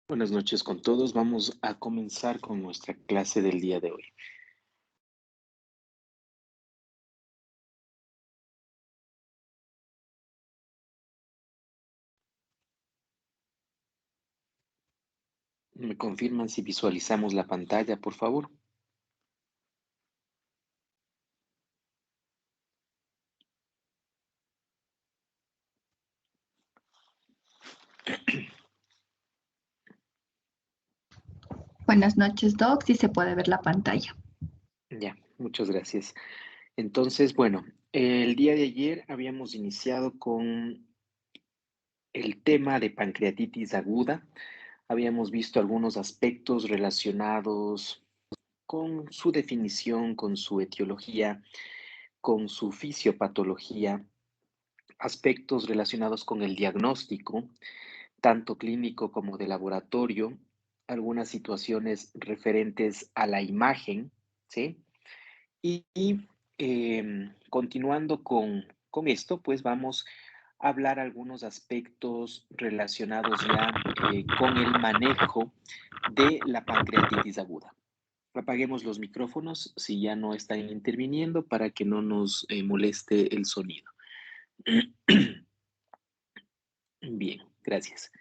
Buenas noches con todos. Vamos a comenzar con nuestra clase del día de hoy. ¿Me confirman si visualizamos la pantalla, por favor? Buenas noches, Doc. Sí se puede ver la pantalla. Ya, muchas gracias. Entonces, bueno, el día de ayer habíamos iniciado con el tema de pancreatitis aguda. Habíamos visto algunos aspectos relacionados con su definición, con su etiología, con su fisiopatología, aspectos relacionados con el diagnóstico, tanto clínico como de laboratorio, algunas situaciones referentes a la imagen, ¿sí? Y continuando con esto, pues vamos a hablar algunos aspectos relacionados ya con el manejo de la pancreatitis aguda. Apaguemos los micrófonos si ya no están interviniendo para que no nos moleste el sonido. Bien, gracias.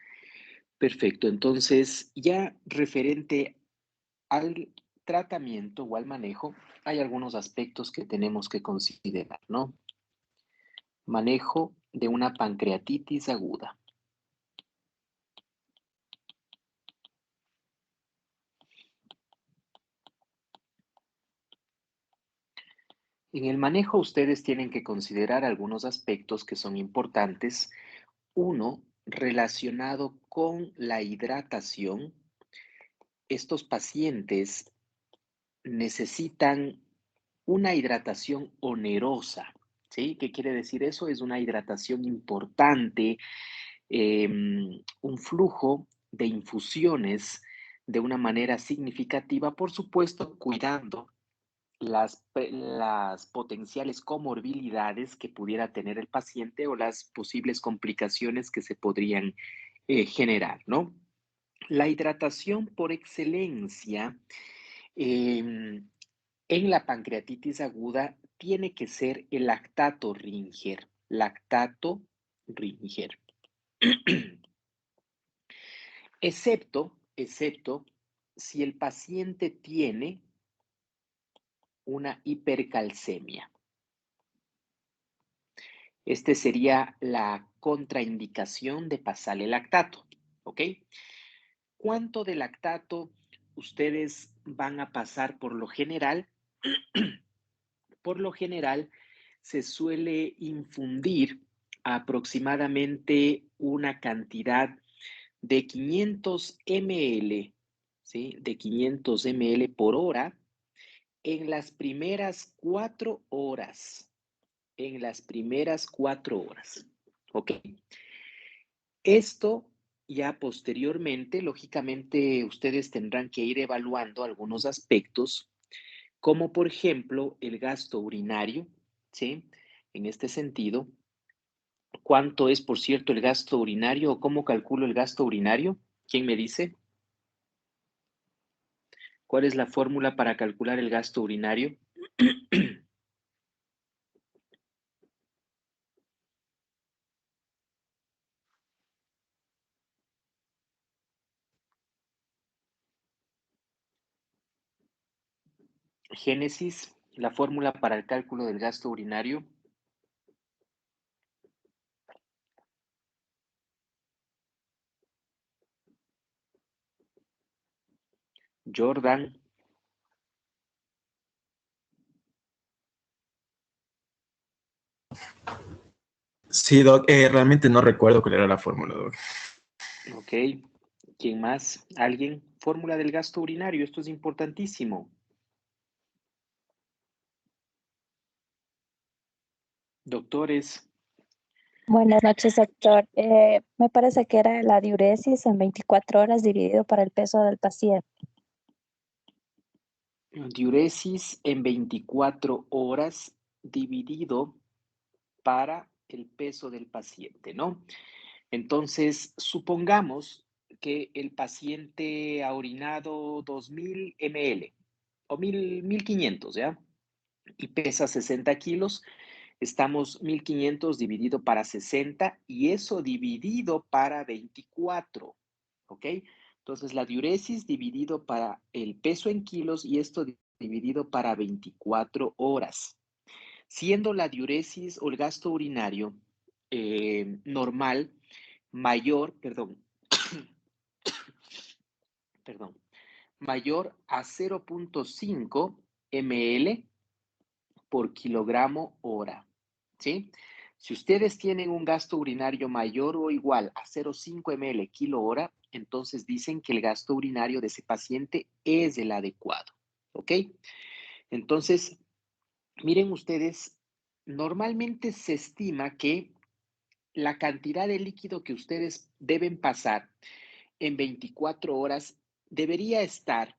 Perfecto, entonces ya referente al tratamiento o al manejo, hay algunos aspectos que tenemos que considerar, ¿no? Manejo de una pancreatitis aguda. En el manejo ustedes tienen que considerar algunos aspectos que son importantes. Uno, relacionado con la hidratación. Estos pacientes necesitan una hidratación onerosa, ¿sí? ¿Qué quiere decir eso? Es una hidratación importante, un flujo de infusiones de una manera significativa, por supuesto, cuidando las potenciales comorbilidades que pudiera tener el paciente o las posibles complicaciones que se podrían generar, ¿no? La hidratación por excelencia em, en la pancreatitis aguda tiene que ser el lactato Ringer. Lactato Ringer. excepto si el paciente tiene una hipercalcemia. Este sería la contraindicación de pasarle lactato, ¿ok? ¿Cuánto de lactato ustedes van a pasar por lo general? Por lo general, se suele infundir aproximadamente una cantidad de 500 ml, ¿sí? De 500 ml por hora en las primeras 4 horas. En las primeras 4 horas. ¿Ok? Esto ya posteriormente, lógicamente, ustedes tendrán que ir evaluando algunos aspectos, como por ejemplo el gasto urinario, ¿sí? En este sentido, ¿cuánto es, por cierto, el gasto urinario o cómo calculo el gasto urinario? ¿Quién me dice? ¿Cuál es la fórmula para calcular el gasto urinario? Génesis, la fórmula para el cálculo del gasto urinario. Jordan, Sí, Doc, realmente no recuerdo cuál era la fórmula, Doc. ok. ¿Quién más? ¿Alguien? Fórmula del gasto urinario, esto es importantísimo. Doctores, Buenas noches, doctor. Me parece que era la diuresis en 24 horas dividido para el peso del paciente. diuresis en 24 horas dividido para el peso del paciente, ¿no? Entonces, supongamos que el paciente ha orinado 2000 ml o 1500, ¿ya? Y pesa 60 kilos, estamos 1500 dividido para 60 y eso dividido para 24, ¿ok? Entonces la diuresis dividido para el peso en kilos y esto dividido para 24 horas. Siendo la diuresis o el gasto urinario normal mayor, perdón, mayor a 0.5 ml por kilogramo hora, ¿sí? Si ustedes tienen un gasto urinario mayor o igual a 0.5 ml kilo hora, entonces dicen que el gasto urinario de ese paciente es el adecuado, ¿ok? Entonces, miren ustedes, normalmente se estima que la cantidad de líquido que ustedes deben pasar en 24 horas debería estar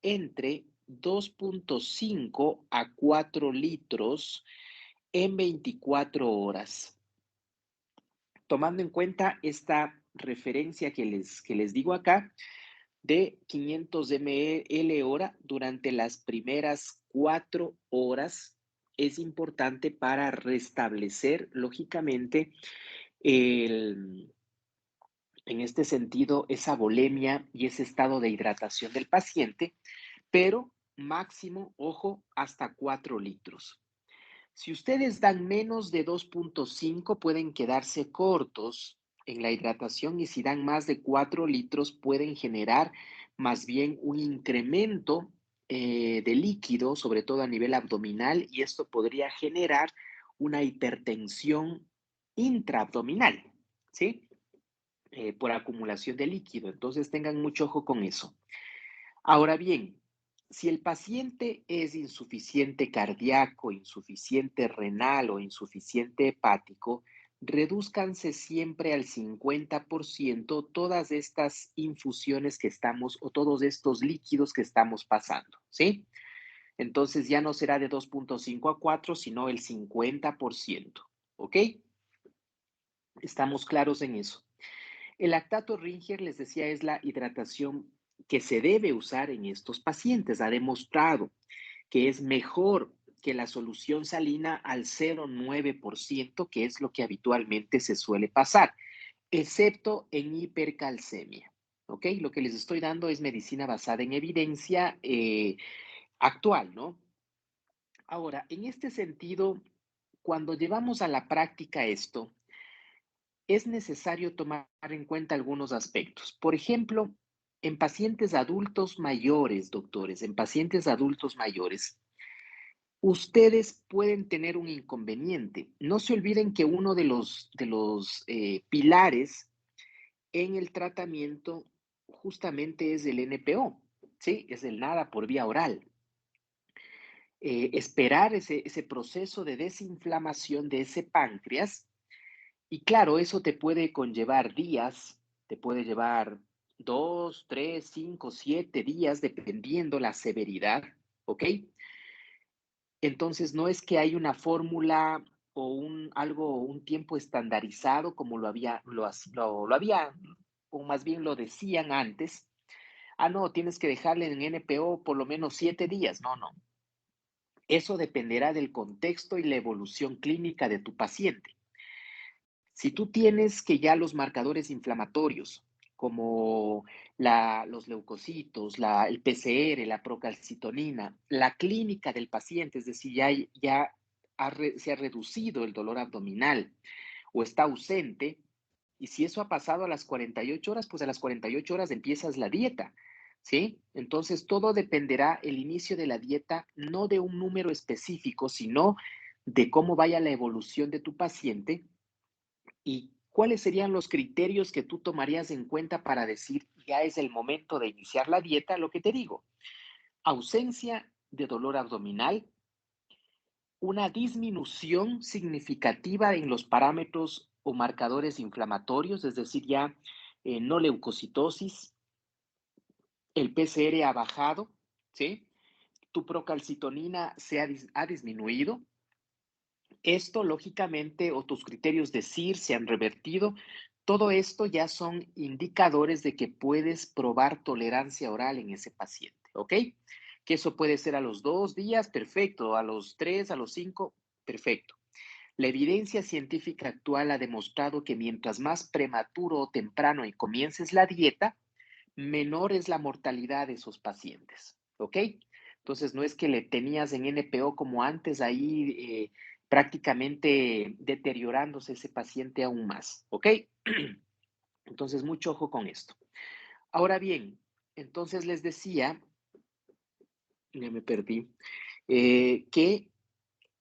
entre 2.5 a 4 litros en 24 horas. Tomando en cuenta esta referencia que les digo acá, de 500 ml hora durante las primeras 4 horas, es importante para restablecer, lógicamente, en este sentido, esa volemia y ese estado de hidratación del paciente, pero máximo, ojo, hasta 4 litros. Si ustedes dan menos de 2.5, pueden quedarse cortos en la hidratación y si dan más de 4 litros, pueden generar más bien un incremento de líquido, sobre todo a nivel abdominal, y esto podría generar una hipertensión intraabdominal, ¿sí? Por acumulación de líquido. Entonces tengan mucho ojo con eso. Ahora bien, si el paciente es insuficiente cardíaco, insuficiente renal o insuficiente hepático, redúzcanse siempre al 50% todas estas infusiones que estamos o todos estos líquidos que estamos pasando, ¿sí? Entonces ya no será de 2.5 a 4, sino el 50%, ¿ok? Estamos claros en eso. El lactato Ringer, les decía, es la hidratación que se debe usar en estos pacientes. Ha demostrado que es mejor que la solución salina al 0,9%, que es lo que habitualmente se suele pasar, excepto en hipercalcemia. ¿Ok? Lo que les estoy dando es medicina basada en evidencia actual, ¿no? Ahora, en este sentido, cuando llevamos a la práctica esto, es necesario tomar en cuenta algunos aspectos. Por ejemplo, en pacientes adultos mayores, doctores, en pacientes adultos mayores, ustedes pueden tener un inconveniente. No se olviden que uno de los pilares en el tratamiento justamente es el NPO, ¿sí? Es el nada por vía oral. Esperar ese proceso de desinflamación de ese páncreas. Y claro, eso te puede conllevar días, te puede llevar 2, 3, 5, 7 días, dependiendo la severidad, ¿ok? Entonces, no es que hay una fórmula o un tiempo estandarizado como lo había, o más bien lo decían antes. Ah, no, tienes que dejarle en NPO por lo menos 7 días. No, no. Eso dependerá del contexto y la evolución clínica de tu paciente. Si tú tienes que ya los marcadores inflamatorios, como los leucocitos, el PCR, la procalcitonina, la clínica del paciente, es decir, se ha reducido el dolor abdominal o está ausente, y si eso ha pasado a las 48 horas, pues a las 48 horas empiezas la dieta, ¿sí? Entonces todo dependerá el inicio de la dieta, no de un número específico, sino de cómo vaya la evolución de tu paciente. ¿Y cuáles serían los criterios que tú tomarías en cuenta para decir ya es el momento de iniciar la dieta? Lo que te digo, ausencia de dolor abdominal, una disminución significativa en los parámetros o marcadores inflamatorios, es decir, ya no leucocitosis, el PCR ha bajado, ¿sí? Tu procalcitonina ha disminuido. Esto, lógicamente, o tus criterios de CIR se han revertido, Todo esto ya son indicadores de que puedes probar tolerancia oral en ese paciente, ¿ok? Que eso puede ser a los 2 días, perfecto, a los 3, a los 5, perfecto. La evidencia científica actual ha demostrado que mientras más prematuro o temprano y comiences la dieta, menor es la mortalidad de esos pacientes, ¿ok? Entonces, no es que le tenías en NPO como antes ahí prácticamente deteriorándose ese paciente aún más, ¿ok? Entonces, mucho ojo con esto. Ahora bien, entonces les decía, ya me perdí, que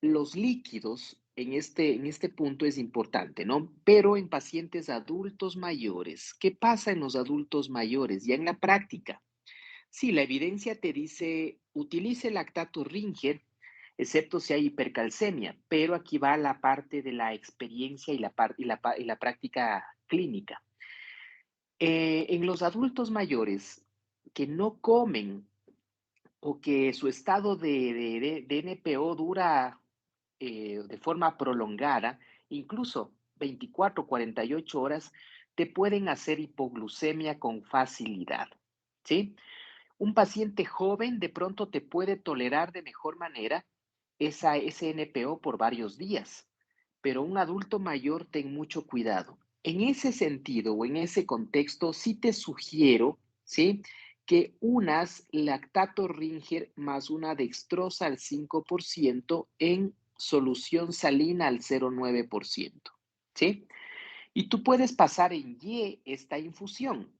los líquidos en este punto es importante, ¿no? Pero en pacientes adultos mayores, ¿qué pasa en los adultos mayores? Ya en la práctica, sí, la evidencia te dice, utilice lactato Ringer, excepto si hay hipercalcemia, pero aquí va la parte de la experiencia y la práctica clínica. En los adultos mayores que no comen o que su estado de NPO dura de forma prolongada, incluso 24, 48 horas, te pueden hacer hipoglucemia con facilidad, ¿sí? Un paciente joven de pronto te puede tolerar de mejor manera ese NPO por varios días, pero un adulto mayor ten mucho cuidado. En ese sentido o en ese contexto, sí te sugiero, ¿sí? Que unas lactato Ringer más una dextrosa al 5% en solución salina al 0,9%, ¿sí? Y tú puedes pasar en Y esta infusión,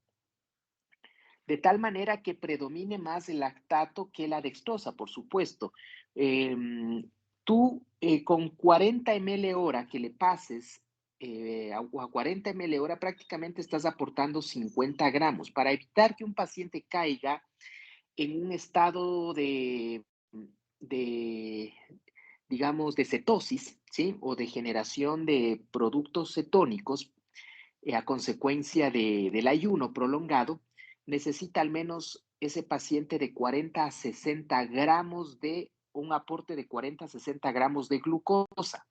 de tal manera que predomine más el lactato que la dextrosa, por supuesto. Tú con 40 ml hora que le pases a 40 ml hora prácticamente estás aportando 50 gramos para evitar que un paciente caiga en un estado de digamos, de cetosis, ¿sí? O de generación de productos cetónicos a consecuencia del ayuno prolongado, necesita al menos ese paciente de 40 a 60 gramos de un aporte de 40 a 60 gramos de glucosa.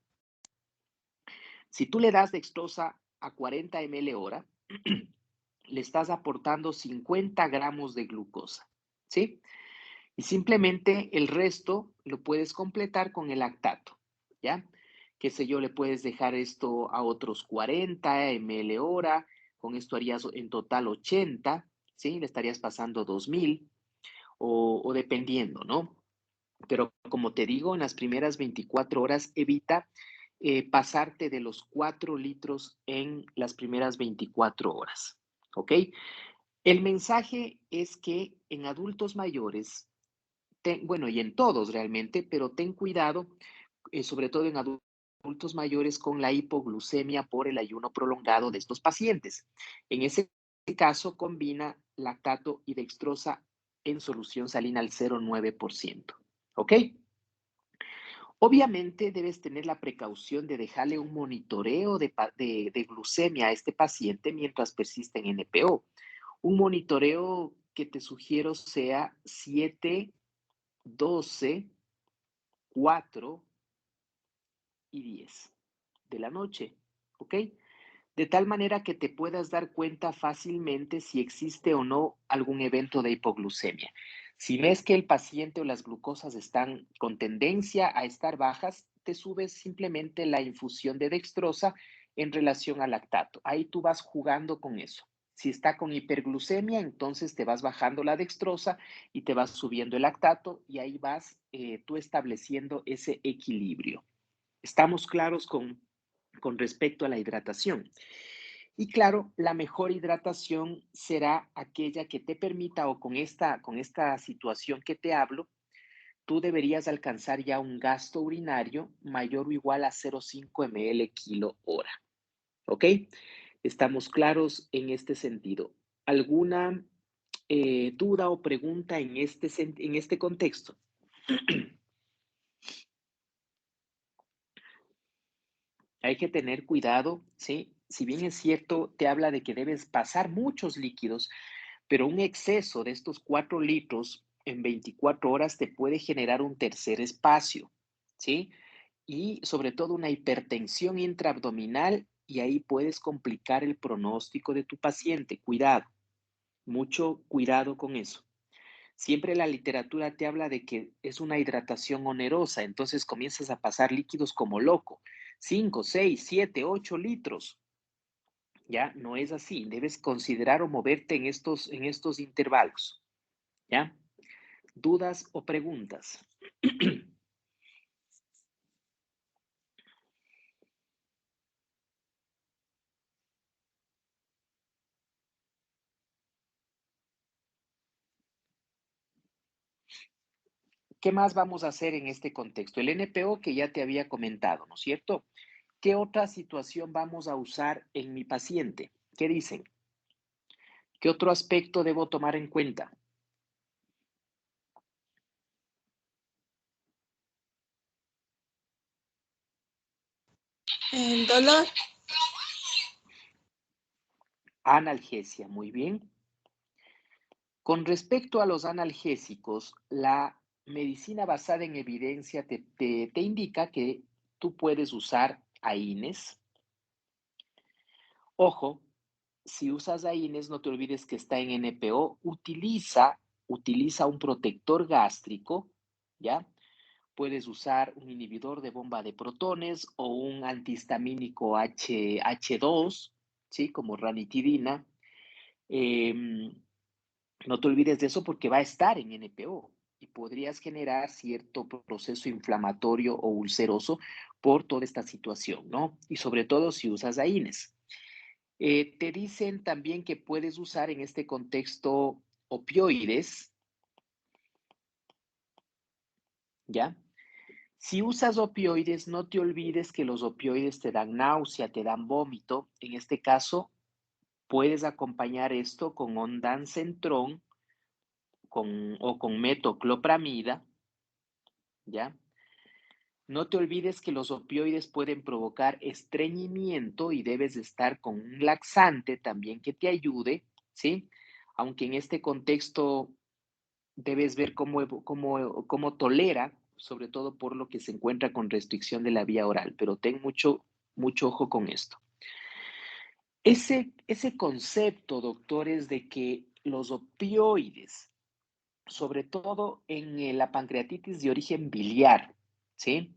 Si tú le das dextrosa a 40 ml hora, le estás aportando 50 gramos de glucosa, ¿sí? Y simplemente el resto lo puedes completar con el lactato, ¿ya? Qué sé yo, le puedes dejar esto a otros 40 ml hora, con esto harías en total 80, ¿sí? Le estarías pasando 2000 o dependiendo, ¿no? Pero como te digo, en las primeras 24 horas evita pasarte de los 4 litros en las primeras 24 horas, ¿ok? El mensaje es que en adultos mayores bueno, y en todos realmente, pero ten cuidado, sobre todo en adultos mayores, con la hipoglucemia por el ayuno prolongado de estos pacientes. En ese caso, combina lactato y dextrosa en solución salina al 0,9%. ¿Ok? Obviamente debes tener la precaución de dejarle un monitoreo de glucemia a este paciente mientras persiste en NPO. Un monitoreo que te sugiero sea 7, 12, 4 y 10 de la noche, ¿ok? De tal manera que te puedas dar cuenta fácilmente si existe o no algún evento de hipoglucemia. Si ves que el paciente o las glucosas están con tendencia a estar bajas, te subes simplemente la infusión de dextrosa en relación al lactato. Ahí tú vas jugando con eso. Si está con hiperglucemia, entonces te vas bajando la dextrosa y te vas subiendo el lactato y ahí vas tú estableciendo ese equilibrio. ¿Estamos claros con respecto a la hidratación? Y claro, la mejor hidratación será aquella que te permita, o con esta situación que te hablo, tú deberías alcanzar ya un gasto urinario mayor o igual a 0,5 ml kilo hora. ¿Ok? Estamos claros en este sentido. ¿Alguna duda o pregunta en este contexto? Hay que tener cuidado, ¿sí? Si bien es cierto, te habla de que debes pasar muchos líquidos, pero un exceso de estos 4 litros en 24 horas te puede generar un tercer espacio, ¿sí? Y sobre todo una hipertensión intraabdominal y ahí puedes complicar el pronóstico de tu paciente. Cuidado, mucho cuidado con eso. Siempre la literatura te habla de que es una hidratación onerosa, entonces comienzas a pasar líquidos como loco, 5, 6, 7, 8 litros. Ya no es así, debes considerar o moverte en estos intervalos. ¿Ya? ¿Dudas o preguntas? ¿Qué más vamos a hacer en este contexto? El NPO que ya te había comentado, ¿no es cierto? ¿Qué otra situación vamos a usar en mi paciente? ¿Qué dicen? ¿Qué otro aspecto debo tomar en cuenta? El dolor. Analgesia, muy bien. Con respecto a los analgésicos, la medicina basada en evidencia te indica que tú puedes usar AINES. Ojo, si usas AINES, no te olvides que está en NPO. Utiliza un protector gástrico, ¿ya? Puedes usar un inhibidor de bomba de protones o un antihistamínico H2, ¿sí? Como ranitidina. No te olvides de eso porque va a estar en NPO y podrías generar cierto proceso inflamatorio o ulceroso por toda esta situación, ¿no? Y sobre todo si usas AINES. Te dicen también que puedes usar en este contexto opioides, ¿ya? Si usas opioides, no te olvides que los opioides te dan náusea, te dan vómito. En este caso, puedes acompañar esto con ondansetron o con metoclopramida, ¿ya? No te olvides que los opioides pueden provocar estreñimiento y debes estar con un laxante también que te ayude, ¿sí? Aunque en este contexto debes ver cómo tolera, sobre todo por lo que se encuentra con restricción de la vía oral, pero ten mucho ojo con esto. Ese concepto, doctores, de que los opioides, sobre todo en la pancreatitis de origen biliar, ¿sí?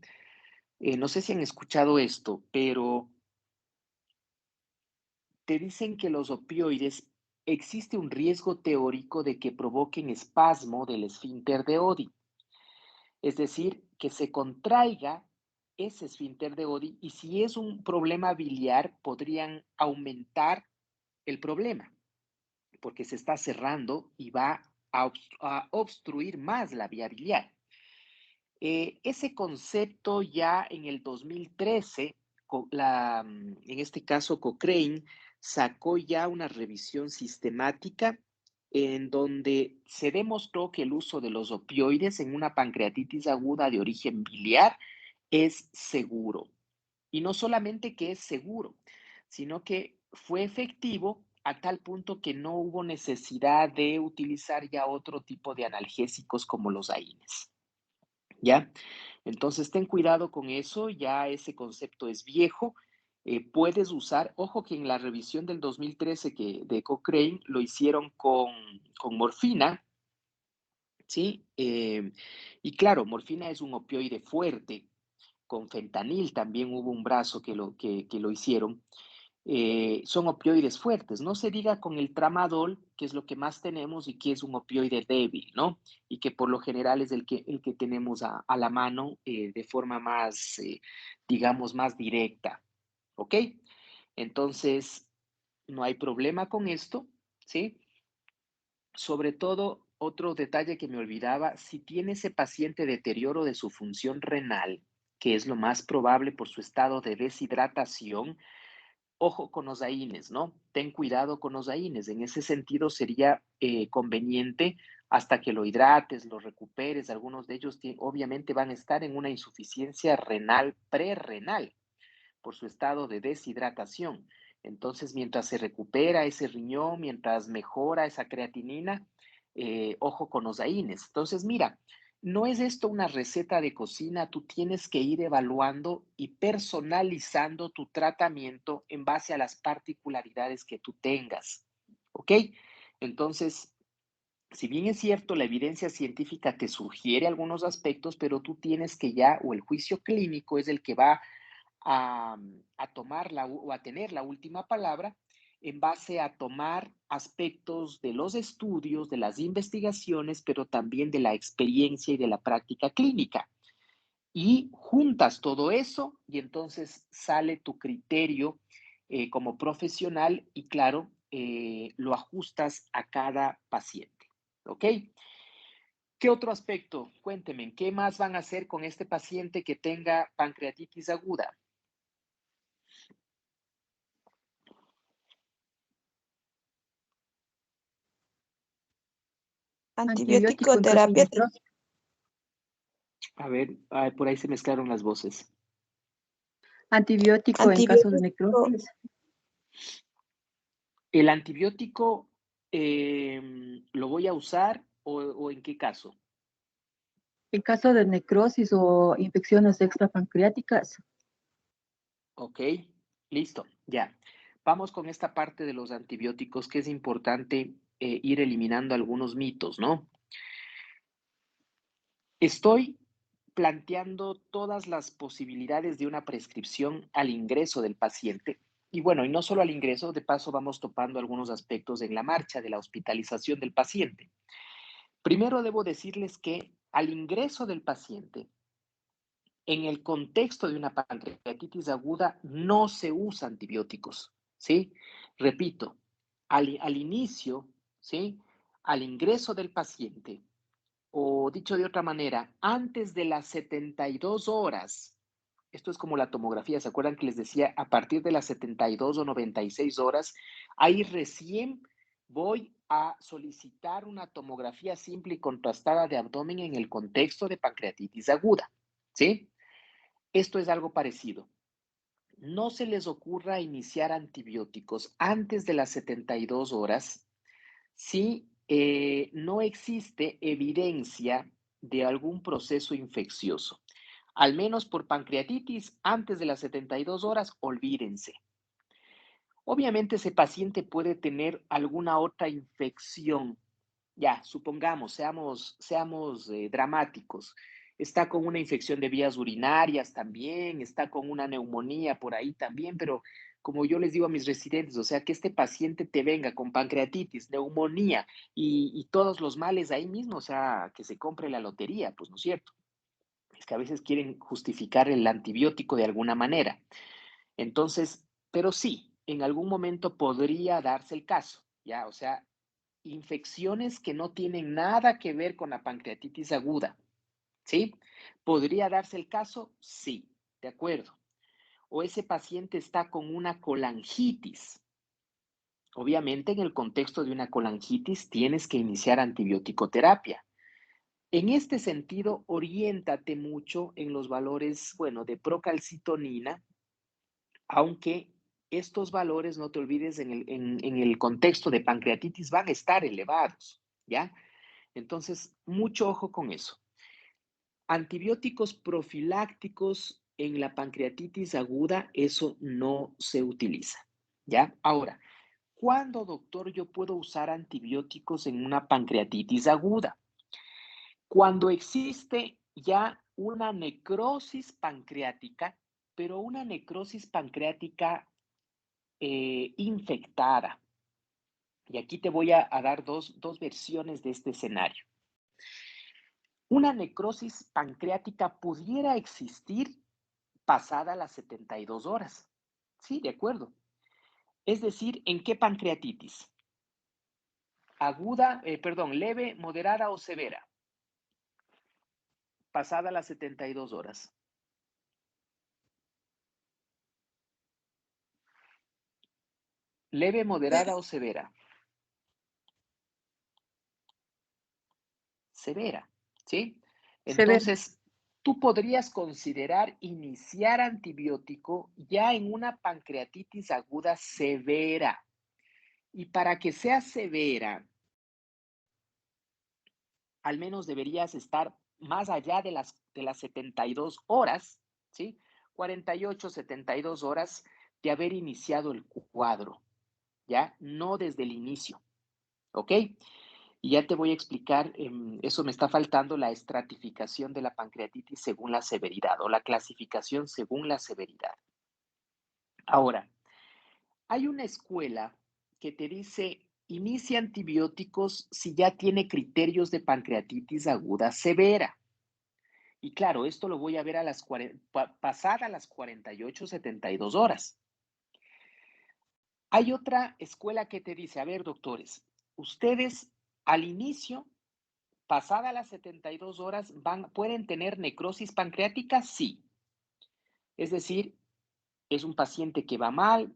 No sé si han escuchado esto, pero te dicen que los opioides existe un riesgo teórico de que provoquen espasmo del esfínter de Oddi. Es decir, que se contraiga ese esfínter de Oddi y si es un problema biliar, podrían aumentar el problema, porque se está cerrando y va a obstruir más la vía biliar. Ese concepto ya en el 2013, en este caso Cochrane, sacó ya una revisión sistemática en donde se demostró que el uso de los opioides en una pancreatitis aguda de origen biliar es seguro. Y no solamente que es seguro, sino que fue efectivo a tal punto que no hubo necesidad de utilizar ya otro tipo de analgésicos como los AINES. ¿Ya? Entonces, ten cuidado con eso, ya ese concepto es viejo. Puedes usar, ojo que en la revisión del 2013 de Cochrane lo hicieron con morfina, ¿sí? Y claro, morfina es un opioide fuerte, con fentanil también hubo un brazo que lo hicieron. Son opioides fuertes, no se diga con el tramadol, que es lo que más tenemos y que es un opioide débil, ¿no? Y que por lo general es el que tenemos a la mano de forma más, digamos, más directa, ¿ok? Entonces, no hay problema con esto, ¿sí? Sobre todo, otro detalle que me olvidaba, si tiene ese paciente deterioro de su función renal, que es lo más probable por su estado de deshidratación, ojo con los AINES, ¿no? Ten cuidado con los AINES. En ese sentido sería conveniente hasta que lo hidrates, lo recuperes. Algunos de ellos obviamente van a estar en una insuficiencia renal prerrenal por su estado de deshidratación. Entonces, mientras se recupera ese riñón, mientras mejora esa creatinina, ojo con los AINES. Entonces, mira, no es esto una receta de cocina, tú tienes que ir evaluando y personalizando tu tratamiento en base a las particularidades que tú tengas, ¿ok? Entonces, si bien es cierto, la evidencia científica te sugiere algunos aspectos, pero tú tienes que ya, o el juicio clínico es el que va a tomar o a tener la última palabra en base a tomar aspectos de los estudios, de las investigaciones, pero también de la experiencia y de la práctica clínica. Y juntas todo eso y entonces sale tu criterio como profesional y claro, lo ajustas a cada paciente. ¿Ok? ¿Qué otro aspecto? Cuénteme, ¿qué más van a hacer con este paciente que tenga pancreatitis aguda? Antibiótico en caso de Antibiótico-terapia. necrosis. A ver, por ahí se mezclaron las voces. Antibiótico en caso de Antibiótico, necrosis. ¿El antibiótico lo voy a usar o en qué caso? En caso de necrosis o infecciones extrapancreáticas. Ok, listo, ya. Vamos con esta parte de los antibióticos que es importante ir eliminando algunos mitos, ¿no? Estoy planteando todas las posibilidades de una prescripción al ingreso del paciente. Y bueno, y no solo al ingreso, de paso vamos topando algunos aspectos en la marcha de la hospitalización del paciente. Primero debo decirles que al ingreso del paciente, en el contexto de una pancreatitis aguda, no se usa antibióticos, ¿sí? Repito, al inicio, ¿sí? Al ingreso del paciente, o dicho de otra manera, antes de las 72 horas, esto es como la tomografía, ¿se acuerdan que les decía a partir de las 72 o 96 horas, ahí recién voy a solicitar una tomografía simple y contrastada de abdomen en el contexto de pancreatitis aguda, ¿sí? Esto es algo parecido. No se les ocurra iniciar antibióticos antes de las 72 horas si no existe evidencia de algún proceso infeccioso. Al menos por pancreatitis, antes de las 72 horas, olvídense. Obviamente ese paciente puede tener alguna otra infección. Ya, supongamos, seamos dramáticos. Está con una infección de vías urinarias también, está con una neumonía por ahí también, pero como yo les digo a mis residentes, o sea, que este paciente te venga con pancreatitis, neumonía y todos los males ahí mismo, o sea, que se compre la lotería, pues no es cierto. Es que a veces quieren justificar el antibiótico de alguna manera. Entonces, pero sí, en algún momento podría darse el caso, ¿ya? O sea, infecciones que no tienen nada que ver con la pancreatitis aguda, ¿sí? ¿Podría darse el caso? Sí, de acuerdo. O ese paciente está con una colangitis. Obviamente, en el contexto de una colangitis tienes que iniciar antibiótico-terapia. En este sentido, oriéntate mucho en los valores, bueno, de procalcitonina, aunque estos valores, no te olvides, en el contexto de pancreatitis van a estar elevados, ¿ya? Entonces, mucho ojo con eso. Antibióticos profilácticos en la pancreatitis aguda, eso no se utiliza, ¿ya? Ahora, ¿cuándo, doctor, yo puedo usar antibióticos en una pancreatitis aguda? Cuando existe ya una necrosis pancreática, pero una necrosis pancreática infectada. Y aquí te voy a dar dos versiones de este escenario. Una necrosis pancreática pudiera existir pasada las 72 horas. Sí, de acuerdo. Es decir, ¿en qué pancreatitis? Aguda, leve, moderada o severa. Pasada las 72 horas. Leve, moderada o severa. Severa, ¿sí? Severa. Entonces, tú podrías considerar iniciar antibiótico ya en una pancreatitis aguda severa. Y para que sea severa, al menos deberías estar más allá de las 72 horas, ¿sí? 48, 72 horas de haber iniciado el cuadro, ¿ya? No desde el inicio, ¿ok? Y ya te voy a explicar, eso me está faltando, la estratificación de la pancreatitis según la severidad o la clasificación según la severidad. Ahora, hay una escuela que te dice, inicia antibióticos si ya tiene criterios de pancreatitis aguda severa. Y claro, esto lo voy a ver a las pasadas las 48, 72 horas. Hay otra escuela que te dice, a ver, doctores, ustedes al inicio, pasadas las 72 horas, pueden tener necrosis pancreática, sí. Es decir, es un paciente que va mal,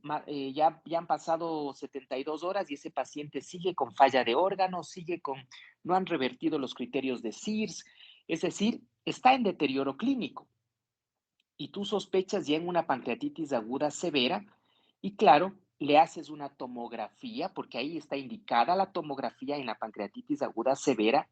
ya han pasado 72 horas y ese paciente sigue con falla de órganos, no han revertido los criterios de SIRS, es decir, está en deterioro clínico. Y tú sospechas ya en una pancreatitis aguda severa y claro, le haces una tomografía, porque ahí está indicada la tomografía en la pancreatitis aguda severa,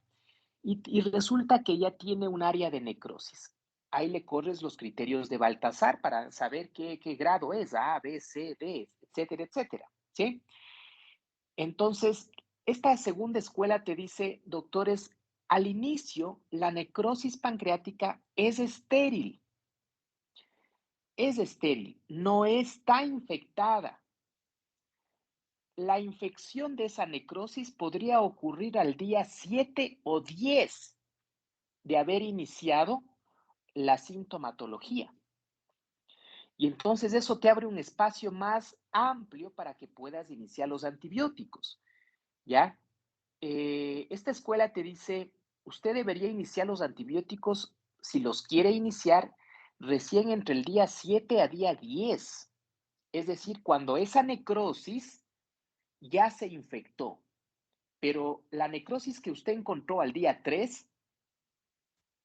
y resulta que ya tiene un área de necrosis. Ahí le corres los criterios de Baltasar para saber qué grado es, A, B, C, D, etcétera, etcétera, ¿sí? Entonces, esta segunda escuela te dice, doctores, al inicio la necrosis pancreática es estéril, no está infectada. La infección de esa necrosis podría ocurrir al día 7 o 10 de haber iniciado la sintomatología. Y entonces eso te abre un espacio más amplio para que puedas iniciar los antibióticos, ¿ya? Esta escuela te dice, usted debería iniciar los antibióticos, si los quiere iniciar, recién entre el día 7 a día 10. Es decir, cuando esa necrosis ya se infectó, pero la necrosis que usted encontró al día 3,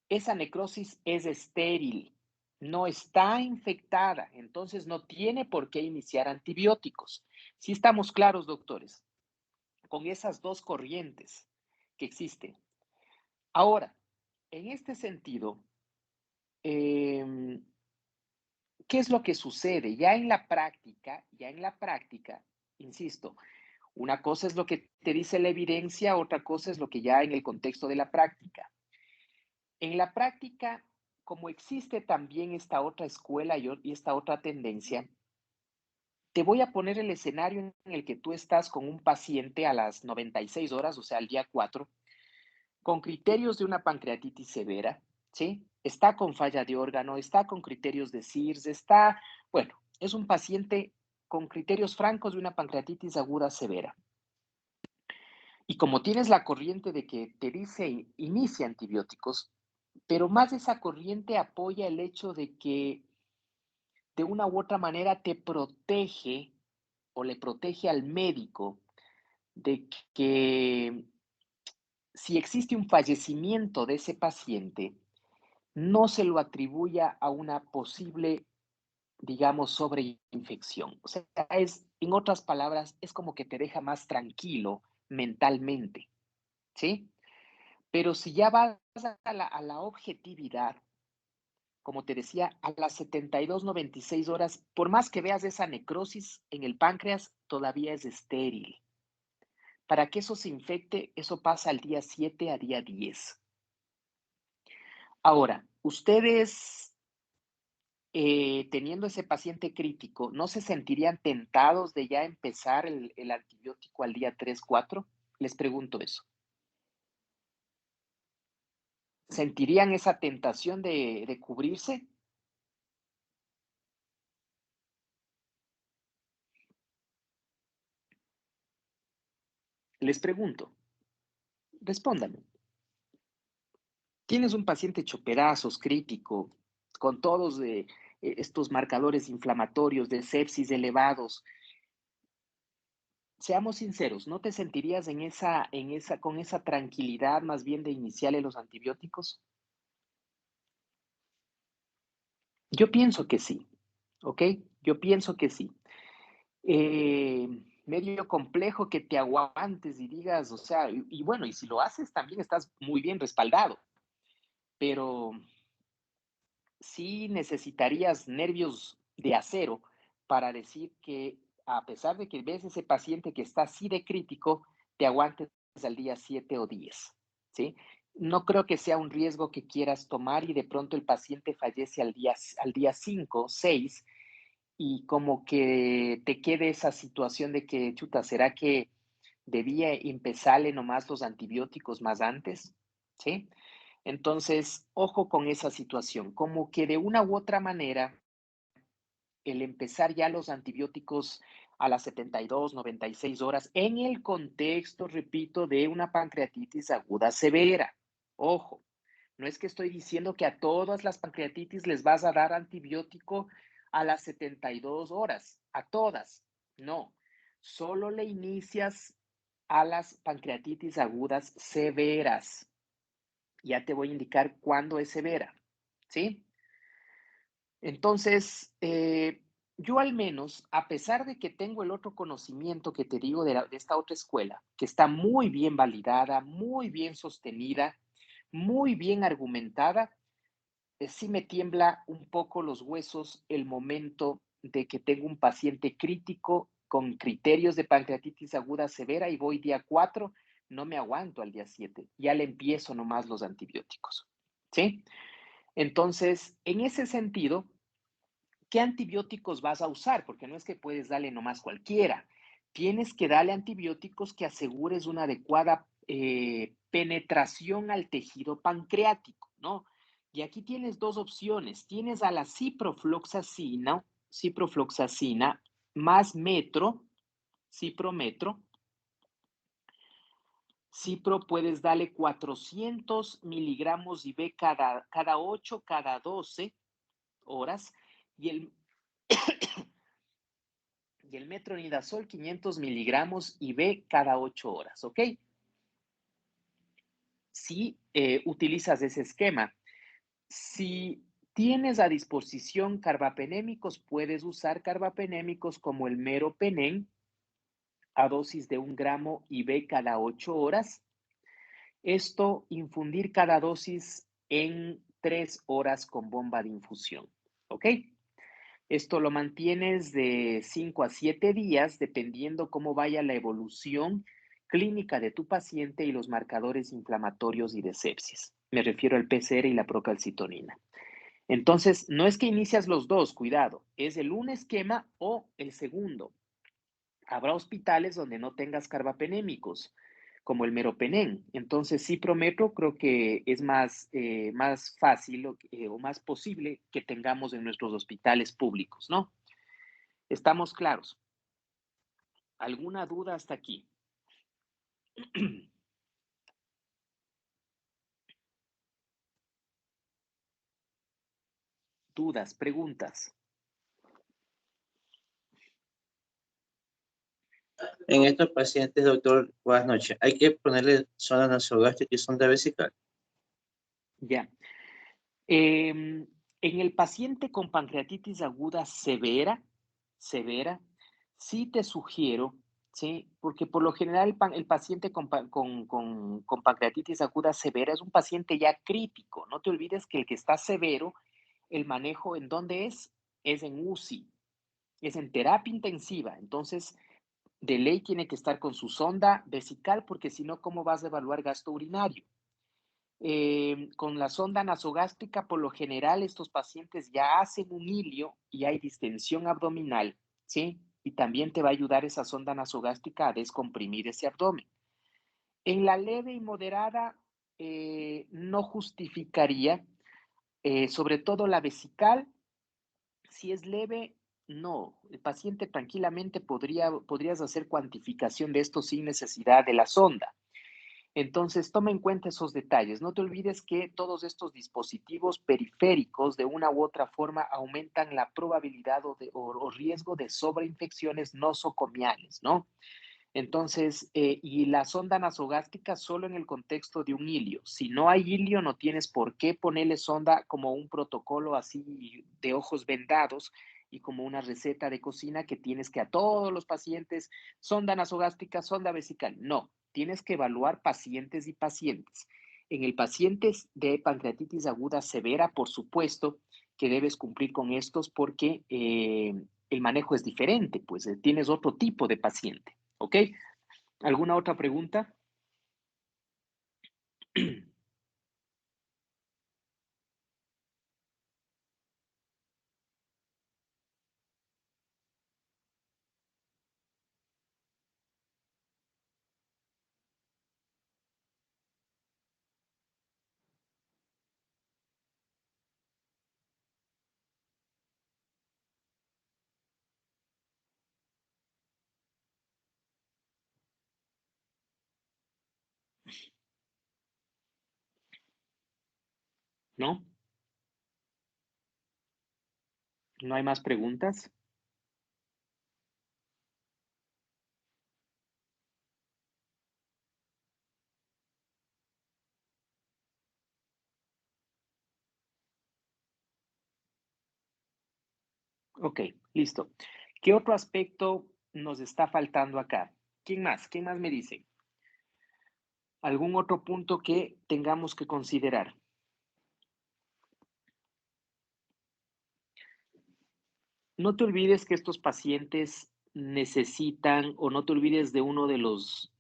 esa necrosis es estéril, no está infectada, entonces no tiene por qué iniciar antibióticos. Sí estamos claros, doctores, con esas dos corrientes que existen. Ahora, en este sentido, ¿qué es lo que sucede? Ya en la práctica, insisto, una cosa es lo que te dice la evidencia, otra cosa es lo que ya en el contexto de la práctica. En la práctica, como existe también esta otra escuela y esta otra tendencia, te voy a poner el escenario en el que tú estás con un paciente a las 96 horas, o sea, al día 4, con criterios de una pancreatitis severa, ¿sí? Está con falla de órgano, está con criterios de SIRS, bueno, es un paciente con criterios francos de una pancreatitis aguda severa. Y como tienes la corriente de que te dice inicia antibióticos, pero más esa corriente apoya el hecho de que de una u otra manera te protege o le protege al médico de que si existe un fallecimiento de ese paciente, no se lo atribuya a una posible, digamos, sobreinfección. O sea, en otras palabras, es como que te deja más tranquilo mentalmente, ¿sí? Pero si ya vas a la objetividad, como te decía, a las 72, 96 horas, por más que veas esa necrosis en el páncreas, todavía es estéril. Para que eso se infecte, eso pasa al día 7 a día 10. Ahora, ustedes, teniendo ese paciente crítico, ¿no se sentirían tentados de ya empezar el antibiótico al día 3, 4? Les pregunto eso. ¿Sentirían esa tentación de cubrirse? Les pregunto, respóndanme. Tienes un paciente hecho pedazos, crítico, con todos estos marcadores inflamatorios de sepsis elevados. Seamos sinceros, ¿no te sentirías con esa tranquilidad más bien de iniciarle los antibióticos? Yo pienso que sí, ¿ok? Yo pienso que sí. Medio complejo que te aguantes y digas, o sea, y bueno, y si lo haces también estás muy bien respaldado. pero sí necesitarías nervios de acero para decir que a pesar de que ves ese paciente que está así de crítico, te aguantes al día 7 o 10, ¿sí? No creo que sea un riesgo que quieras tomar y de pronto el paciente fallece al día 5, 6 y como que te quede esa situación de que, chuta, ¿será que debía empezarle nomás los antibióticos más antes? ¿Sí? Entonces, ojo con esa situación, como que de una u otra manera, el empezar ya los antibióticos a las 72, 96 horas, en el contexto, repito, de una pancreatitis aguda severa. Ojo, no es que estoy diciendo que a todas las pancreatitis les vas a dar antibiótico a las 72 horas, a todas, no, solo le inicias a las pancreatitis agudas severas. Ya te voy a indicar cuándo es severa, ¿sí? Entonces, yo al menos, a pesar de que tengo el otro conocimiento que te digo de esta otra escuela, que está muy bien validada, muy bien sostenida, muy bien argumentada, sí me tiembla un poco los huesos el momento de que tengo un paciente crítico con criterios de pancreatitis aguda severa y voy día 4, no me aguanto al día 7, ya le empiezo nomás los antibióticos, ¿sí? Entonces, en ese sentido, ¿qué antibióticos vas a usar? Porque no es que puedes darle nomás cualquiera. Tienes que darle antibióticos que asegures una adecuada penetración al tejido pancreático, ¿no? Y aquí tienes dos opciones. Tienes a la ciprofloxacina más metro, ciprometro. Cipro puedes darle 400 miligramos IV cada 8, cada 12 horas. Y el, y el metronidazol 500 miligramos IV cada 8 horas, ¿ok? Si utilizas ese esquema. Si tienes a disposición carbapenémicos, puedes usar carbapenémicos como el meropenem a dosis de 1 gramo IV cada 8 horas. Esto, infundir cada dosis en 3 horas con bomba de infusión, ¿ok? Esto lo mantienes de 5 a 7 días, dependiendo cómo vaya la evolución clínica de tu paciente y los marcadores inflamatorios y de sepsis. Me refiero al PCR y la procalcitonina. Entonces, no es que inicias los dos, cuidado, es el un esquema o el segundo. Habrá hospitales donde no tengas carbapenémicos, como el meropenem. Entonces, ciprometro creo que es más fácil o más posible que tengamos en nuestros hospitales públicos, ¿no? ¿Estamos claros? ¿Alguna duda hasta aquí? Dudas, preguntas. En estos pacientes, doctor, buenas noches. ¿Hay que ponerle sonda nasogástrica y sonda vesical? Ya. En el paciente con pancreatitis aguda severa, sí te sugiero, ¿sí? Porque por lo general el paciente con pancreatitis aguda severa es un paciente ya crítico. No te olvides que el que está severo, el manejo en dónde es en UCI, es en terapia intensiva. Entonces, de ley tiene que estar con su sonda vesical porque si no, ¿cómo vas a evaluar gasto urinario? Con la sonda nasogástrica, por lo general, estos pacientes ya hacen un hilio y hay distensión abdominal, ¿sí? Y también te va a ayudar esa sonda nasogástrica a descomprimir ese abdomen. En la leve y moderada, no justificaría, sobre todo la vesical. Si es leve, no. El paciente tranquilamente podrías hacer cuantificación de esto sin necesidad de la sonda. Entonces, toma en cuenta esos detalles. No te olvides que todos estos dispositivos periféricos, de una u otra forma, aumentan la probabilidad o riesgo de sobreinfecciones nosocomiales, ¿no? Entonces, y la sonda nasogástrica solo en el contexto de un hilio. Si no hay hilio, no tienes por qué ponerle sonda como un protocolo así de ojos vendados y como una receta de cocina que tienes que a todos los pacientes, sonda nasogástrica, sonda vesical. No, tienes que evaluar pacientes y pacientes. En el paciente de pancreatitis aguda severa, por supuesto que debes cumplir con estos porque el manejo es diferente, pues tienes otro tipo de paciente, ¿ok? ¿Alguna otra pregunta? ¿No? ¿No hay más preguntas? Ok, listo. ¿Qué otro aspecto nos está faltando acá? ¿Quién más? ¿Quién más me dice? ¿Algún otro punto que tengamos que considerar? No te olvides que estos pacientes necesitan, o no te olvides de uno de los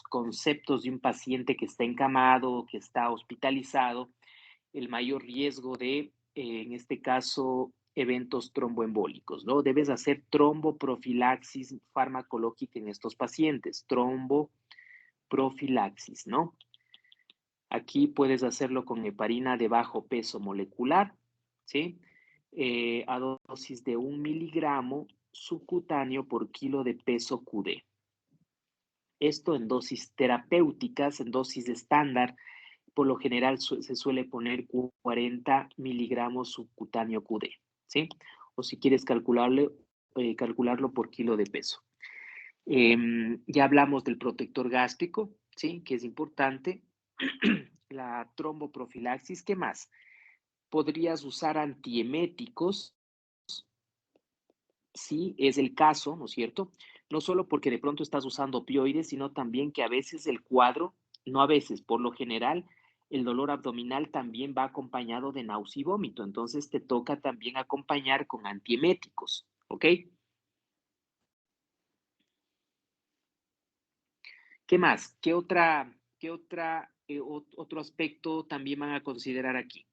conceptos de un paciente que está encamado, que está hospitalizado, el mayor riesgo de, en este caso, eventos tromboembólicos, ¿no? Debes hacer tromboprofilaxis farmacológica en estos pacientes, tromboprofilaxis, ¿no? Aquí puedes hacerlo con heparina de bajo peso molecular, ¿sí? A dosis de 1 miligramo subcutáneo por kilo de peso QD. Esto en dosis terapéuticas, en dosis estándar, por lo general se suele poner 40 miligramos subcutáneo QD, ¿sí? O si quieres calcularlo por kilo de peso. Ya hablamos del protector gástrico, ¿sí? Que es importante. La tromboprofilaxis, ¿qué más? Podrías usar antieméticos, si es el caso, ¿no es cierto? No solo porque de pronto estás usando opioides, sino también que a veces el cuadro, no a veces, por lo general, el dolor abdominal también va acompañado de náusea y vómito. Entonces te toca también acompañar con antieméticos, ¿ok? ¿Qué más? Otro aspecto también van a considerar aquí?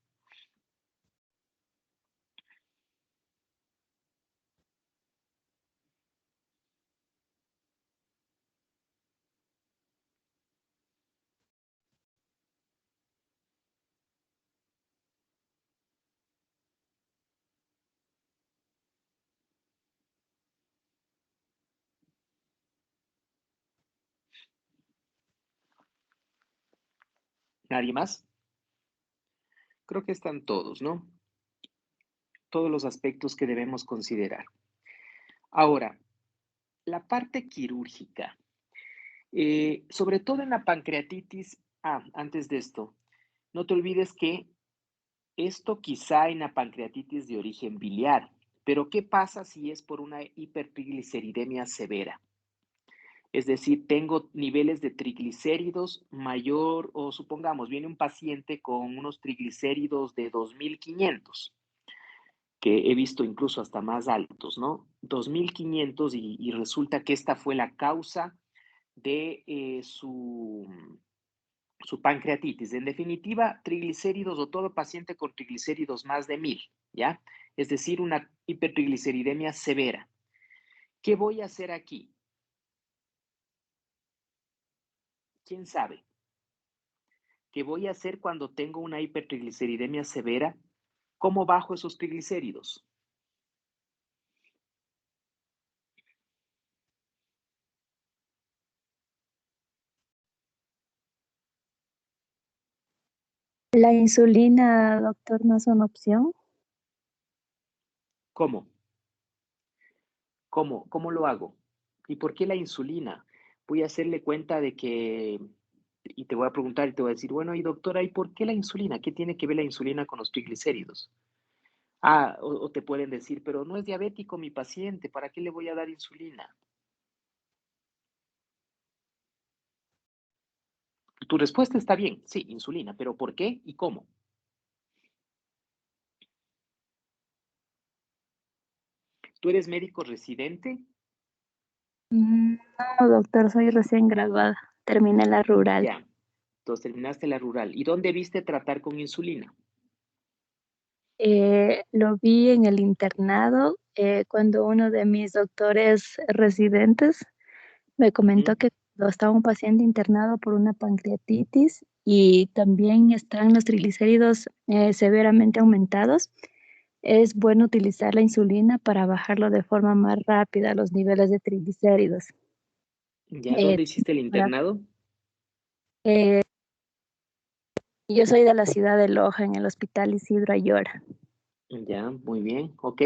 ¿Nadie más? Creo que están todos, ¿no? Todos los aspectos que debemos considerar. Ahora, la parte quirúrgica, sobre todo en la pancreatitis. Antes de esto, no te olvides que esto quizá en la pancreatitis de origen biliar, pero ¿qué pasa si es por una hipertrigliceridemia severa? Es decir, tengo niveles de triglicéridos mayor, o supongamos, viene un paciente con unos triglicéridos de 2500, que he visto incluso hasta más altos, ¿no? 2500 y resulta que esta fue la causa de su pancreatitis. En definitiva, triglicéridos o todo paciente con triglicéridos más de 1000, ¿ya? Es decir, una hipertrigliceridemia severa. ¿Qué voy a hacer aquí? ¿Quién sabe? ¿Qué voy a hacer cuando tengo una hipertrigliceridemia severa? ¿Cómo bajo esos triglicéridos? La insulina, doctor, no es una opción. ¿Cómo? ¿Cómo lo hago? ¿Y por qué la insulina? Voy a hacerle cuenta de que, y te voy a preguntar y te voy a decir, bueno, y doctora, ¿y por qué la insulina? ¿Qué tiene que ver la insulina con los triglicéridos? O te pueden decir, pero no es diabético mi paciente, ¿para qué le voy a dar insulina? Tu respuesta está bien, sí, insulina, pero ¿por qué y cómo? ¿Tú eres médico residente? No, doctor, soy recién graduada. Terminé la rural. Ya, entonces terminaste la rural. ¿Y dónde viste tratar con insulina? Lo vi en el internado cuando uno de mis doctores residentes me comentó Ujú. que cuando estaba un paciente internado por una pancreatitis y también están los triglicéridos severamente aumentados, es bueno utilizar la insulina para bajarlo de forma más rápida los niveles de triglicéridos. ¿Ya Eh, dónde hiciste el para- internado? eh, yo soy de la ciudad de Loja, en el Hospital Isidro Ayora. Ya, muy bien, ok.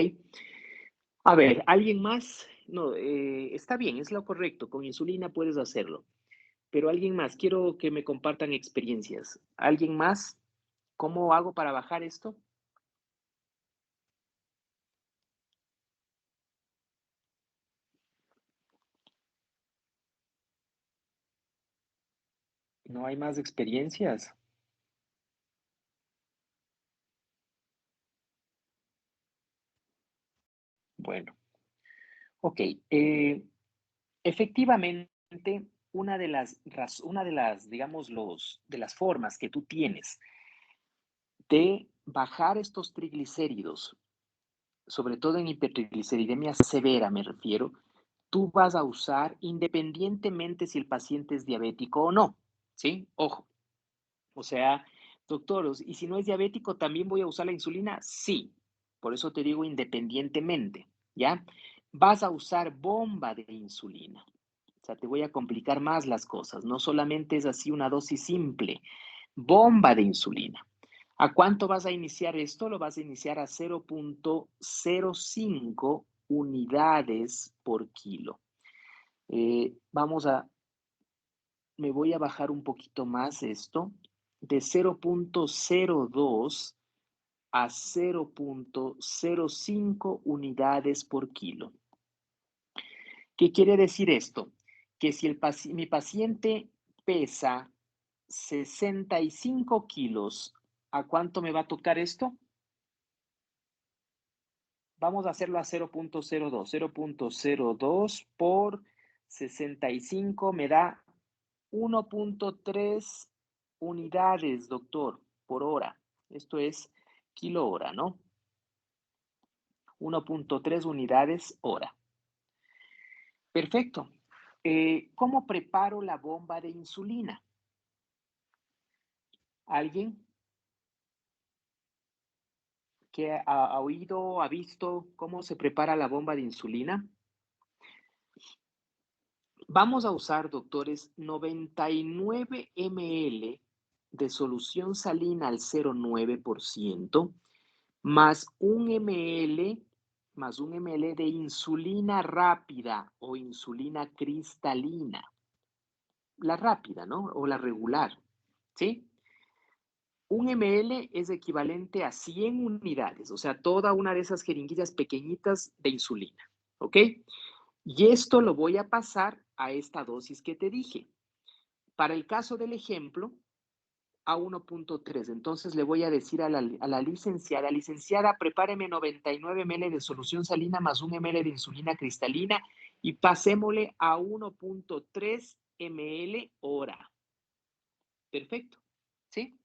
A ver, ¿alguien más? No, está bien, es lo correcto. Con insulina puedes hacerlo. Pero alguien más, quiero que me compartan experiencias. ¿Alguien más? ¿Cómo hago para bajar esto? ¿No hay más experiencias? Bueno, ok. Efectivamente, digamos, de las formas que tú tienes de bajar estos triglicéridos, sobre todo en hipertrigliceridemia severa me refiero, tú vas a usar independientemente si el paciente es diabético o no, ¿sí? Ojo, o sea, doctor, ¿y si no es diabético también voy a usar la insulina? Sí, por eso te digo independientemente, ¿ya? Vas a usar bomba de insulina. O sea, te voy a complicar más las cosas. No solamente es así una dosis simple, bomba de insulina. ¿A cuánto vas a iniciar esto? Lo vas a iniciar a 0.05 unidades por kilo. Me voy a bajar un poquito más esto, de 0.02 a 0.05 unidades por kilo. ¿Qué quiere decir esto? Que si mi paciente pesa 65 kilos, ¿a cuánto me va a tocar esto? Vamos a hacerlo a 0.02. 0.02 por 65 me da 1.3 unidades, doctor, por hora. Esto es kilo hora, ¿no? 1.3 unidades hora. Perfecto. ¿Cómo preparo la bomba de insulina? ¿Alguien que ha oído, ha visto cómo se prepara la bomba de insulina? Vamos a usar, doctores, 99 ml de solución salina al 0,9% más un ml de insulina rápida o insulina cristalina. La rápida, ¿no? O la regular, ¿sí? Un ml es equivalente a 100 unidades, o sea, toda una de esas jeringuillas pequeñitas de insulina, ¿ok? Y esto lo voy a pasar a esta dosis que te dije. Para el caso del ejemplo, a 1.3. Entonces le voy a decir a la licenciada, prepáreme 99 ml de solución salina más 1 ml de insulina cristalina y pasémosle a 1.3 ml hora. Perfecto, ¿sí?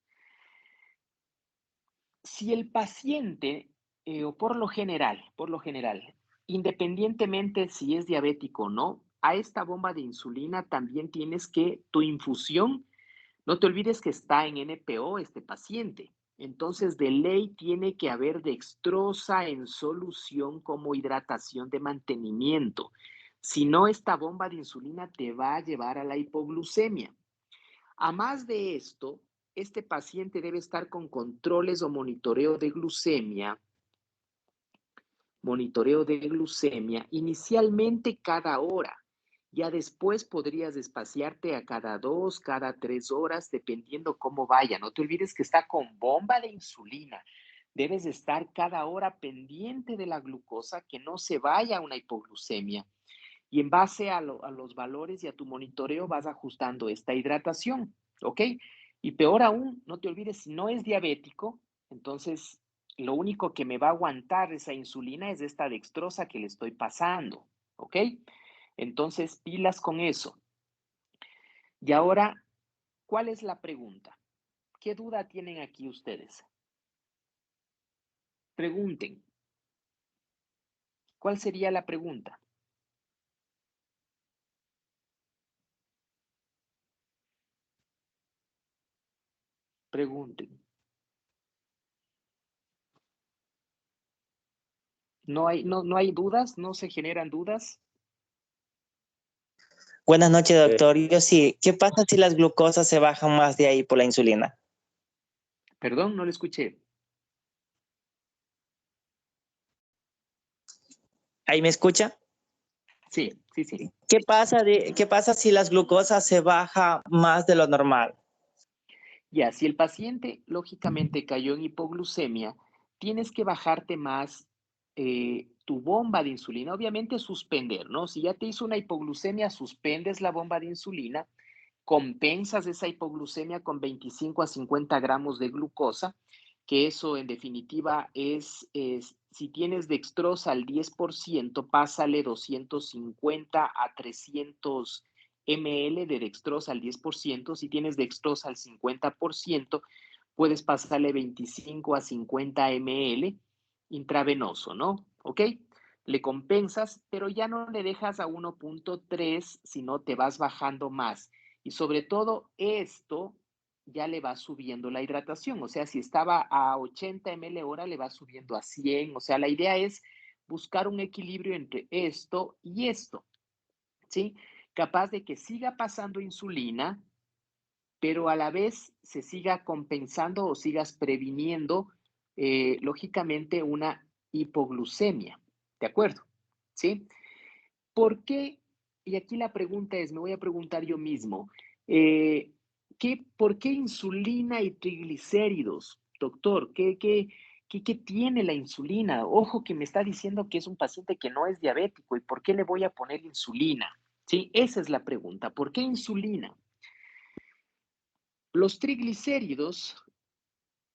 Si el paciente, o por lo general, independientemente si es diabético o no, a esta bomba de insulina también tienes que tu infusión, no te olvides que está en NPO este paciente. Entonces, de ley tiene que haber dextrosa en solución como hidratación de mantenimiento. Si no, esta bomba de insulina te va a llevar a la hipoglucemia. A más de esto, este paciente debe estar con controles o monitoreo de glucemia inicialmente cada hora. Ya después podrías espaciarte a cada 2, cada 3 horas, dependiendo cómo vaya. No te olvides que está con bomba de insulina. Debes estar cada hora pendiente de la glucosa, que no se vaya a una hipoglucemia. Y en base a los valores y a tu monitoreo vas ajustando esta hidratación. ¿ok? Y peor aún, no te olvides, si no es diabético, entonces lo único que me va a aguantar esa insulina es esta dextrosa que le estoy pasando, ¿ok? Entonces, pilas con eso. Y ahora, ¿cuál es la pregunta? ¿Qué duda tienen aquí ustedes? Pregunten. ¿Cuál sería la pregunta? Pregunten. ¿No hay dudas? ¿No se generan dudas? Buenas noches, doctor. Yo sí. ¿Qué pasa si las glucosas se bajan más de ahí por la insulina? Perdón, no lo escuché. ¿Ahí me escucha? Sí, sí, sí. ¿Qué pasa si las glucosas se baja más de lo normal? Ya, si el paciente lógicamente cayó en hipoglucemia, tienes que bajarte más tu bomba de insulina. Obviamente suspender, ¿no? Si ya te hizo una hipoglucemia, suspendes la bomba de insulina, compensas esa hipoglucemia con 25 a 50 gramos de glucosa, que eso en definitiva es si tienes dextrosa al 10%, pásale 250 a 300 ml de dextrosa al 10%. Si tienes dextrosa al 50%, puedes pasarle 25 a 50 ml intravenoso, ¿no? ¿Ok? Le compensas, pero ya no le dejas a 1.3, sino te vas bajando más. Y sobre todo esto ya le va subiendo la hidratación. O sea, si estaba a 80 ml hora, le va subiendo a 100. O sea, la idea es buscar un equilibrio entre esto y esto, ¿sí? Capaz de que siga pasando insulina, pero a la vez se siga compensando o sigas previniendo, lógicamente, una hipoglucemia. ¿De acuerdo? ¿Sí? ¿Por qué? Y aquí la pregunta es, me voy a preguntar yo mismo, ¿por qué insulina y triglicéridos? Doctor, ¿qué tiene la insulina? Ojo que me está diciendo que es un paciente que no es diabético, ¿y por qué le voy a poner insulina? Sí, esa es la pregunta. ¿Por qué insulina? Los triglicéridos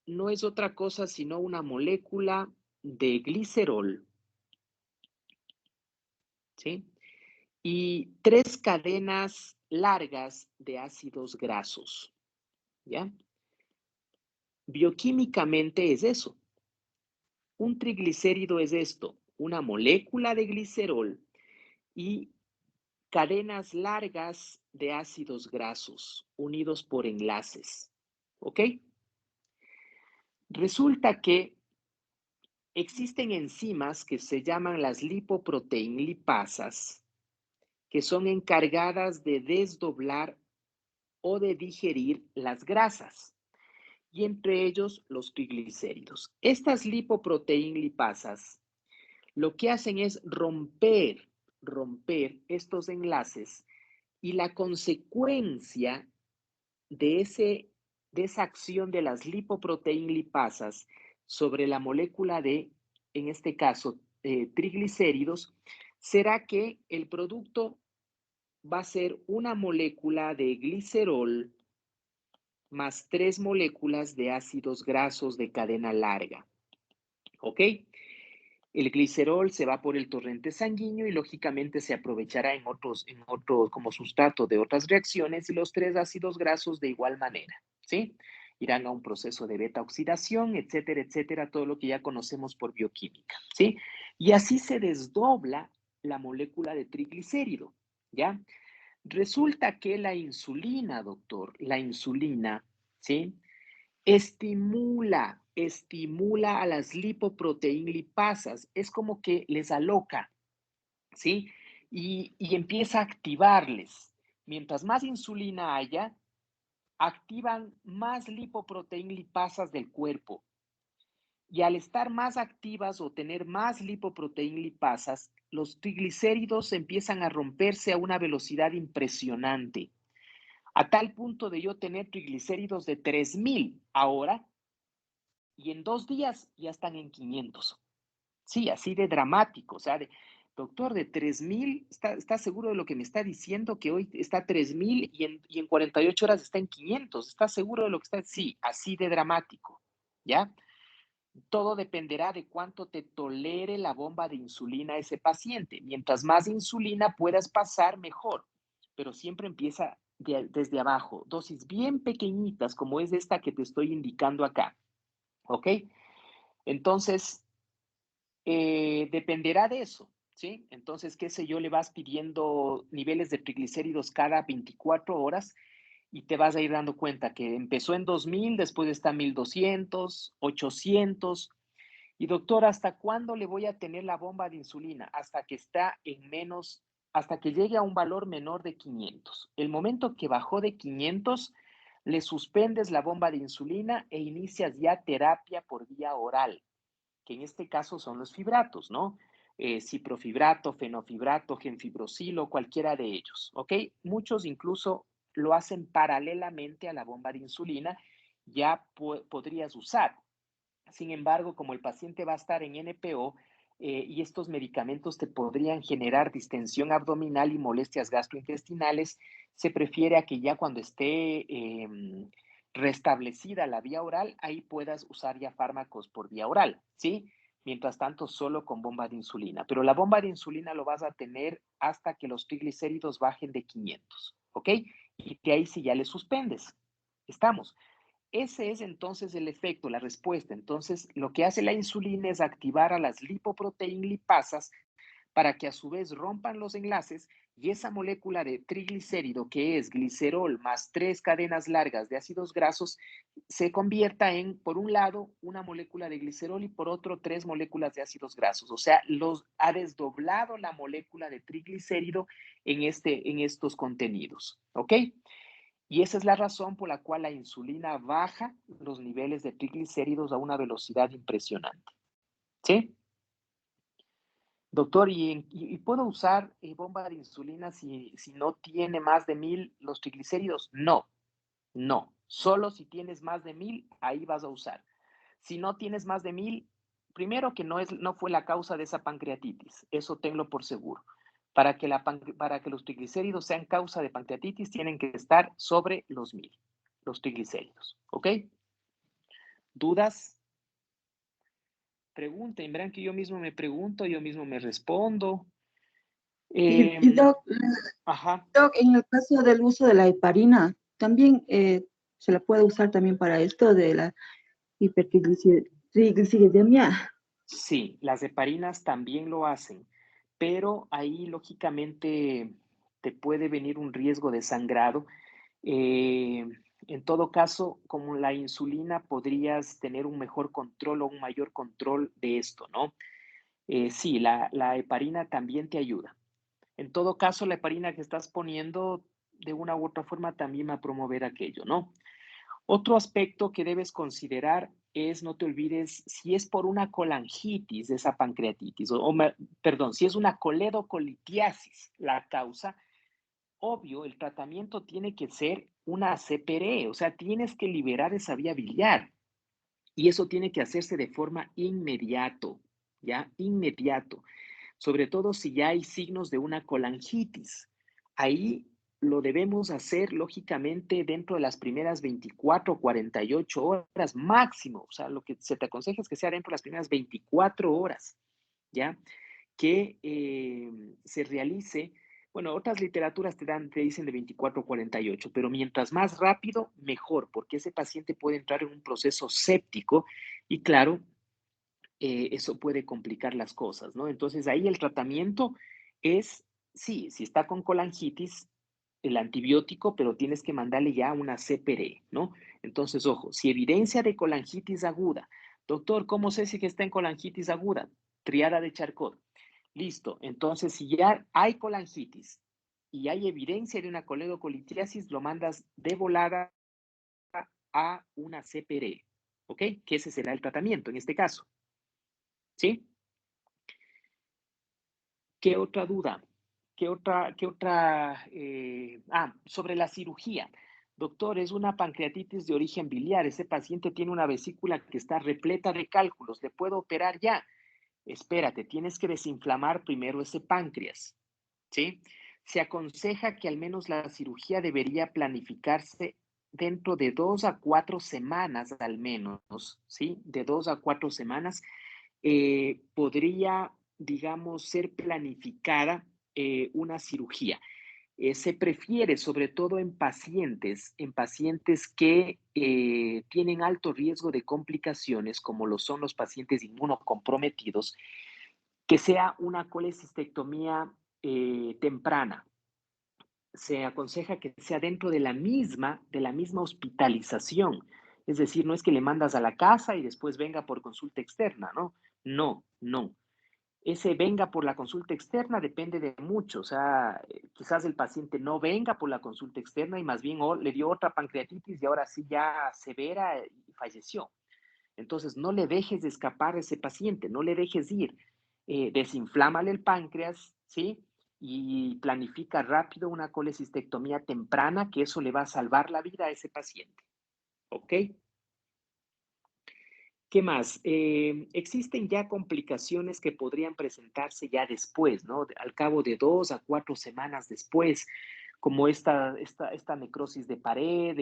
no es otra cosa sino una molécula de glicerol, ¿sí? Y 3 cadenas largas de ácidos grasos, ¿ya? Bioquímicamente es eso. Un triglicérido es esto, una molécula de glicerol y cadenas largas de ácidos grasos unidos por enlaces, ¿ok? Resulta que existen enzimas que se llaman las lipoproteinlipasas, que son encargadas de desdoblar o de digerir las grasas, y entre ellos los triglicéridos. Estas lipoproteinlipasas lo que hacen es romper estos enlaces, y la consecuencia de esa acción de las lipoproteinlipasas sobre la molécula de, en este caso, triglicéridos, será que el producto va a ser una molécula de glicerol más 3 moléculas de ácidos grasos de cadena larga. ¿Ok? El glicerol se va por el torrente sanguíneo y lógicamente se aprovechará en otros como sustrato de otras reacciones, y los 3 ácidos grasos de igual manera, ¿sí? Irán a un proceso de beta oxidación, etcétera, todo lo que ya conocemos por bioquímica, ¿sí? Y así se desdobla la molécula de triglicérido, ¿ya? Resulta que la insulina, doctor, la insulina, ¿sí? Estimula a las lipoproteinlipasas, es como que les aloca, ¿sí? Y empieza a activarles. Mientras más insulina haya, activan más lipoproteinlipasas del cuerpo. Y al estar más activas o tener más lipoproteinlipasas, los triglicéridos empiezan a romperse a una velocidad impresionante, a tal punto de yo tener triglicéridos de 3000 ahora, y en 2 días ya están en 500. Sí, así de dramático. O sea, Doctor, de 3.000, ¿está seguro de lo que me está diciendo? Que hoy está 3.000 y en 48 horas está en 500. ¿Está seguro de lo que está? Sí, así de dramático, ¿ya? Todo dependerá de cuánto te tolere la bomba de insulina ese paciente. Mientras más insulina puedas pasar, mejor. Pero siempre empieza desde abajo. Dosis bien pequeñitas, como es esta que te estoy indicando acá. ¿Ok? Entonces, dependerá de eso, ¿sí? Entonces, qué sé yo, le vas pidiendo niveles de triglicéridos cada 24 horas y te vas a ir dando cuenta que empezó en 2.000, después está 1.200, 800. Y doctor, ¿hasta cuándo le voy a tener la bomba de insulina? Hasta que está en menos, hasta que llegue a un valor menor de 500. El momento que bajó de 500, le suspendes la bomba de insulina e inicias ya terapia por vía oral, que en este caso son los fibratos, ¿no? Ciprofibrato, fenofibrato, genfibrosilo, cualquiera de ellos, ¿ok? Muchos incluso lo hacen paralelamente a la bomba de insulina, ya podrías usar. Sin embargo, como el paciente va a estar en NPO y estos medicamentos te podrían generar distensión abdominal y molestias gastrointestinales, se prefiere a que ya cuando esté restablecida la vía oral, ahí puedas usar ya fármacos por vía oral, ¿sí? Mientras tanto, solo con bomba de insulina. Pero la bomba de insulina lo vas a tener hasta que los triglicéridos bajen de 500, ¿ok? Y de ahí sí ya le suspendes. Estamos. Ese es entonces el efecto, la respuesta. Entonces, lo que hace la insulina es activar a las lipoproteínlipasas para que a su vez rompan los enlaces y esa molécula de triglicérido, que es glicerol más 3 cadenas largas de ácidos grasos, se convierta en, por un lado, una molécula de glicerol y por otro, 3 moléculas de ácidos grasos. O sea, ha desdoblado la molécula de triglicérido en estos contenidos. ¿Ok? Y esa es la razón por la cual la insulina baja los niveles de triglicéridos a una velocidad impresionante. ¿Sí? Doctor, ¿y puedo usar bomba de insulina si no tiene más de 1.000 los triglicéridos? No, no. Solo si tienes más de 1.000, ahí vas a usar. Si no tienes más de 1.000, primero que no fue la causa de esa pancreatitis, eso tenlo por seguro. Para que los triglicéridos sean causa de pancreatitis, tienen que estar sobre los 1.000, los triglicéridos. ¿Ok? ¿Dudas? Pregunten, verán que yo mismo me pregunto, yo mismo me respondo. Doc, Ajá. Doc, en el caso del uso de la heparina, también se la puede usar también para esto de la hipertrigliceridemia. Sí, las heparinas también lo hacen, pero ahí lógicamente te puede venir un riesgo de sangrado. En todo caso, como la insulina, podrías tener un mejor control o un mayor control de esto, ¿no? Sí, la heparina también te ayuda. En todo caso, la heparina que estás poniendo de una u otra forma también va a promover aquello, ¿no? Otro aspecto que debes considerar es, no te olvides, si es por una colangitis de esa pancreatitis, perdón, si es una coledocolitiasis la causa, obvio, el tratamiento tiene que ser una CPRE, o sea, tienes que liberar esa vía biliar y eso tiene que hacerse de forma inmediato, ¿ya? Inmediato, sobre todo si ya hay signos de una colangitis. Ahí lo debemos hacer lógicamente dentro de las primeras 24 o 48 horas máximo, o sea, lo que se te aconseja es que sea dentro de las primeras 24 horas, ¿ya? Que se realice. Bueno, otras literaturas te dicen de 24 a 48, pero mientras más rápido, mejor, porque ese paciente puede entrar en un proceso séptico y claro, eso puede complicar las cosas, ¿no? Entonces ahí el tratamiento es, sí, si está con colangitis, el antibiótico, pero tienes que mandarle ya una CPRE, ¿no? Entonces, ojo, si evidencia de colangitis aguda, doctor, ¿cómo sé si que está en colangitis aguda? Triada de Charcot. Listo, entonces si ya hay colangitis y hay evidencia de una coledocolitiasis, lo mandas de volada a una CPRE, ¿ok? Que ese será el tratamiento en este caso, ¿sí? ¿Qué otra duda? Sobre la cirugía. Doctor, es una pancreatitis de origen biliar. Ese paciente tiene una vesícula que está repleta de cálculos. ¿Le puedo operar ya? espérate, tienes que desinflamar primero ese páncreas, ¿sí? Se aconseja que al menos la cirugía debería planificarse dentro de 2 a 4 semanas al menos, ¿sí? De 2 a 4 semanas podría, digamos, ser planificada una cirugía. Se prefiere, sobre todo en pacientes que tienen alto riesgo de complicaciones, como lo son los pacientes inmunocomprometidos, que sea una colecistectomía temprana. Se aconseja que sea dentro de la misma hospitalización. Es decir, no es que le mandas a la casa y después venga por consulta externa, ¿no? No, no. Ese venga por la consulta externa depende de mucho. O sea, quizás el paciente no venga por la consulta externa y más bien le dio otra pancreatitis y ahora sí ya severa y falleció. Entonces, no le dejes de escapar a ese paciente, no le dejes ir. Desinflámale el páncreas, ¿sí? Y planifica rápido una colecistectomía temprana, que eso le va a salvar la vida a ese paciente. ¿Ok? ¿Qué más? Existen ya complicaciones que podrían presentarse ya después, ¿no? Al cabo de 2 a 4 semanas después, como esta necrosis de pared,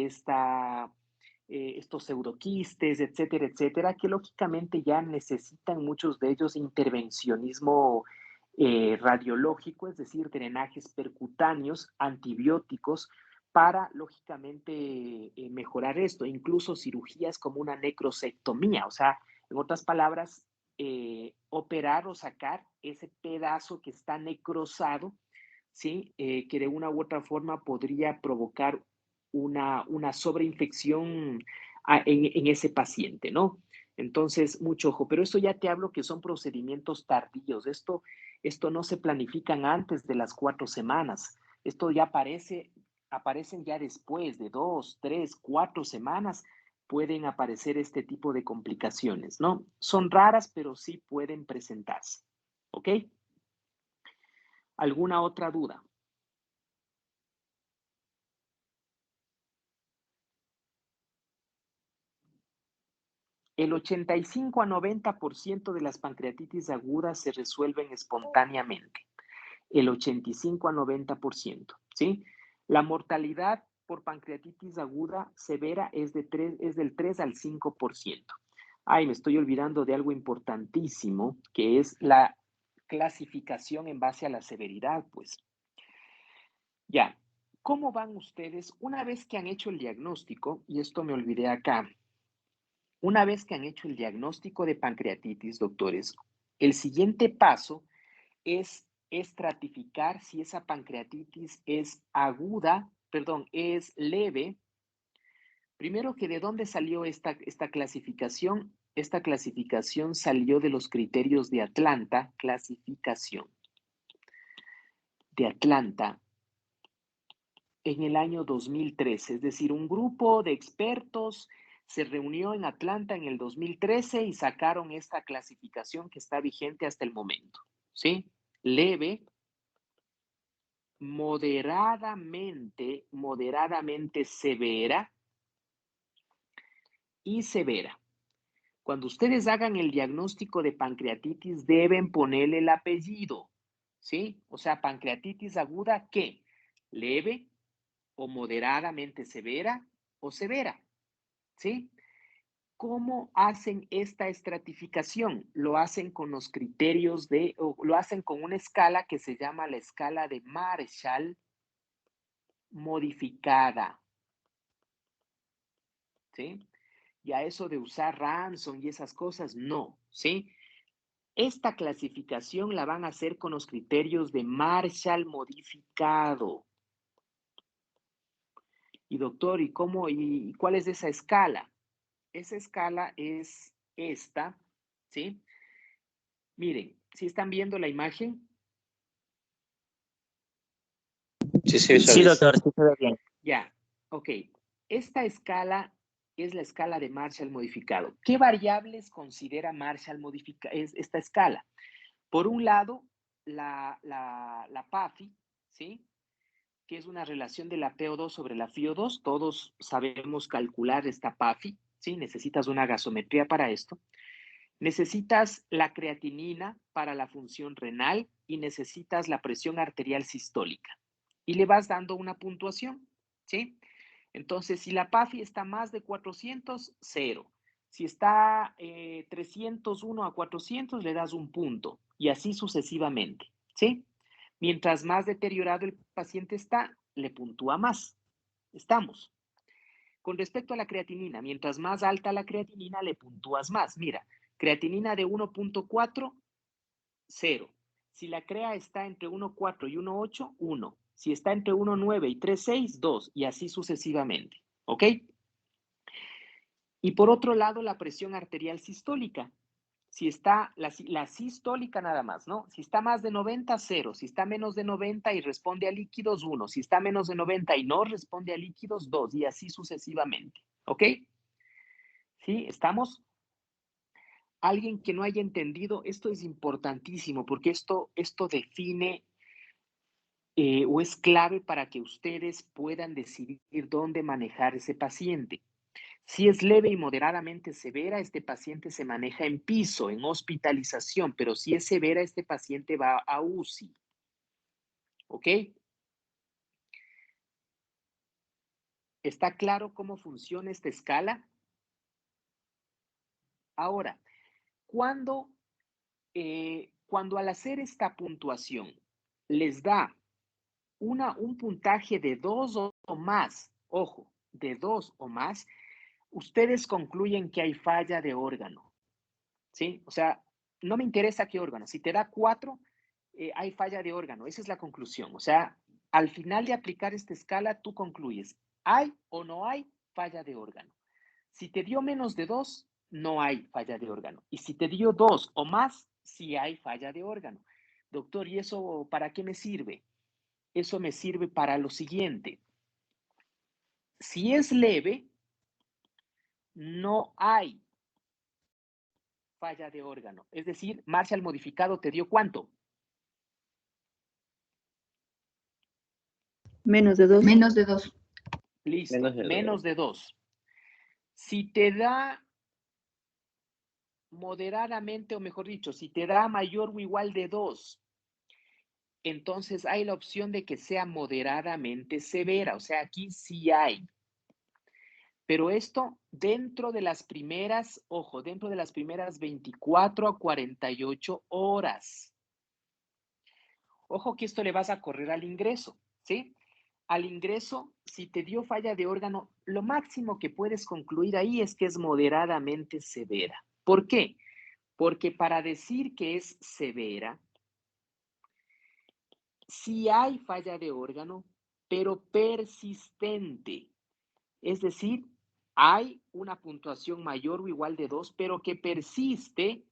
estos pseudoquistes, etcétera, etcétera, que lógicamente ya necesitan muchos de ellos intervencionismo radiológico, es decir, drenajes percutáneos, antibióticos, para, lógicamente, mejorar esto, incluso cirugías como una necrosectomía, o sea, en otras palabras, operar o sacar ese pedazo que está necrosado, ¿sí? Que de una u otra forma podría provocar una sobreinfección en ese paciente, ¿no? Entonces, mucho ojo, pero esto ya te hablo que son procedimientos tardíos, esto no se planifican antes de las 4 semanas, esto ya aparecen ya después de 2, 3, 4 semanas, pueden aparecer este tipo de complicaciones, ¿no? Son raras, pero sí pueden presentarse, ¿ok? ¿Alguna otra duda? El 85 a 90% de las pancreatitis agudas se resuelven espontáneamente. El 85 a 90%, ¿sí? La mortalidad por pancreatitis aguda severa es del 3 al 5%. Ay, me estoy olvidando de algo importantísimo, que es la clasificación en base a la severidad, pues. Ya, ¿cómo van ustedes una vez que han hecho el diagnóstico? Y esto me olvidé acá. Una vez que han hecho el diagnóstico de pancreatitis, doctores, el siguiente paso es estratificar si esa pancreatitis es aguda, perdón, es leve. Primero que de dónde salió esta clasificación. Esta clasificación salió de los criterios de Atlanta, clasificación de Atlanta en el año 2013. Es decir, un grupo de expertos se reunió en Atlanta en el 2013 y sacaron esta clasificación que está vigente hasta el momento, ¿sí? Leve, moderadamente severa y severa. Cuando ustedes hagan el diagnóstico de pancreatitis, deben ponerle el apellido, ¿sí? O sea, pancreatitis aguda, ¿qué? Leve o moderadamente severa o severa, ¿sí? ¿Cómo hacen esta estratificación? Lo hacen con los criterios lo hacen con una escala que se llama la escala de Marshall modificada, ¿sí? Y a eso de usar Ransom y esas cosas, no, ¿sí? Esta clasificación la van a hacer con los criterios de Marshall modificado. Y doctor, ¿y cuál es esa escala? Esa escala es esta, ¿sí? Miren, ¿sí están viendo la imagen? Sí, se Sí, visualiza. doctor, sí se ve bien. Ya, ok. Esta escala es la escala de Marshall modificado. ¿Qué variables considera Marshall esta escala? Por un lado, la PAFI, ¿sí? Que es una relación de la PO2 sobre la FiO2. Todos sabemos calcular esta PAFI, ¿sí? Necesitas una gasometría para esto. Necesitas la creatinina para la función renal y necesitas la presión arterial sistólica. Y le vas dando una puntuación, ¿sí? Entonces, si la PAFI está más de 400, 0. Si está 301 a 400, le das un punto y así sucesivamente, ¿sí? Mientras más deteriorado el paciente está, le puntúa más. Estamos. Con respecto a la creatinina, mientras más alta la creatinina, le puntúas más. Mira, creatinina de 1.4, 0. Si la CREA está entre 1.4 y 1.8, 1. Si está entre 1.9 y 3.6, 2. Y así sucesivamente. ¿Ok? Y por otro lado, la presión arterial sistólica. Si está la sistólica nada más, ¿no? Si está más de 90, 0. Si está menos de 90 y responde a líquidos, 1. Si está menos de 90 y no responde a líquidos, 2. Y así sucesivamente. ¿Ok? ¿Sí? ¿Estamos? Alguien que no haya entendido, esto es importantísimo porque esto define o es clave para que ustedes puedan decidir dónde manejar ese paciente. Si es leve y moderadamente severa, este paciente se maneja en piso, en hospitalización, pero si es severa, este paciente va a UCI. ¿Ok? ¿Está claro cómo funciona esta escala? Ahora, cuando al hacer esta puntuación les da un puntaje de 2 o más, ojo, de 2 o más, ustedes concluyen que hay falla de órgano, ¿sí? O sea, no me interesa qué órgano. Si te da 4, hay falla de órgano. Esa es la conclusión. O sea, al final de aplicar esta escala, tú concluyes, ¿hay o no hay falla de órgano? Si te dio menos de 2, no hay falla de órgano. Y si te dio 2 o más, sí hay falla de órgano. Doctor, ¿y eso para qué me sirve? Eso me sirve para lo siguiente. Si es leve, no hay falla de órgano. Es decir, Marshall modificado te dio ¿cuánto? Menos de 2. Menos de 2. Listo, menos de 2. Si te da moderadamente, o mejor dicho, si te da mayor o igual de 2, entonces hay la opción de que sea moderadamente severa. O sea, aquí sí hay. Pero esto dentro de las primeras, ojo, dentro de las primeras 24 a 48 horas. Ojo que esto le vas a correr al ingreso, ¿sí? Al ingreso, si te dio falla de órgano, lo máximo que puedes concluir ahí es que es moderadamente severa. ¿Por qué? Porque para decir que es severa, sí hay falla de órgano, pero persistente. Es decir, hay una puntuación mayor o igual de 2, pero que persiste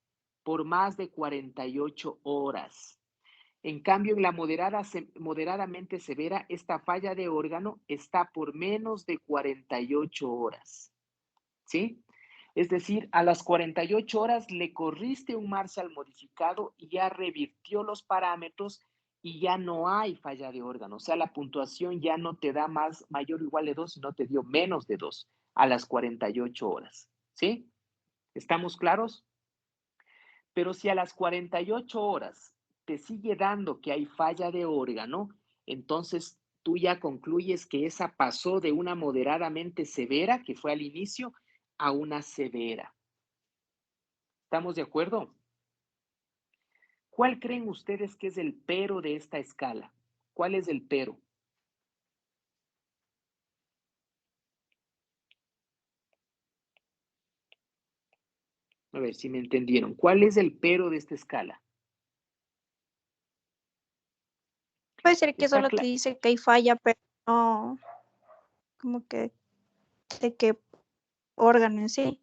por más de 48 horas. En cambio, en la moderadamente severa, esta falla de órgano está por menos de 48 horas. ¿Sí? Es decir, a las 48 horas le corriste un Marshall modificado y ya revirtió los parámetros y ya no hay falla de órgano. O sea, la puntuación ya no te da mayor o igual de 2, sino te dio menos de 2 a las 48 horas. ¿Sí? ¿Estamos claros? Pero si a las 48 horas te sigue dando que hay falla de órgano, entonces tú ya concluyes que esa pasó de una moderadamente severa, que fue al inicio, a una severa. ¿Estamos de acuerdo? ¿Cuál creen ustedes que es el pero de esta escala? ¿Cuál es el pero? A ver si me entendieron. ¿Cuál es el pero de esta escala? Puede ser que Está solo te dice que hay falla, pero no como que de qué órgano en sí.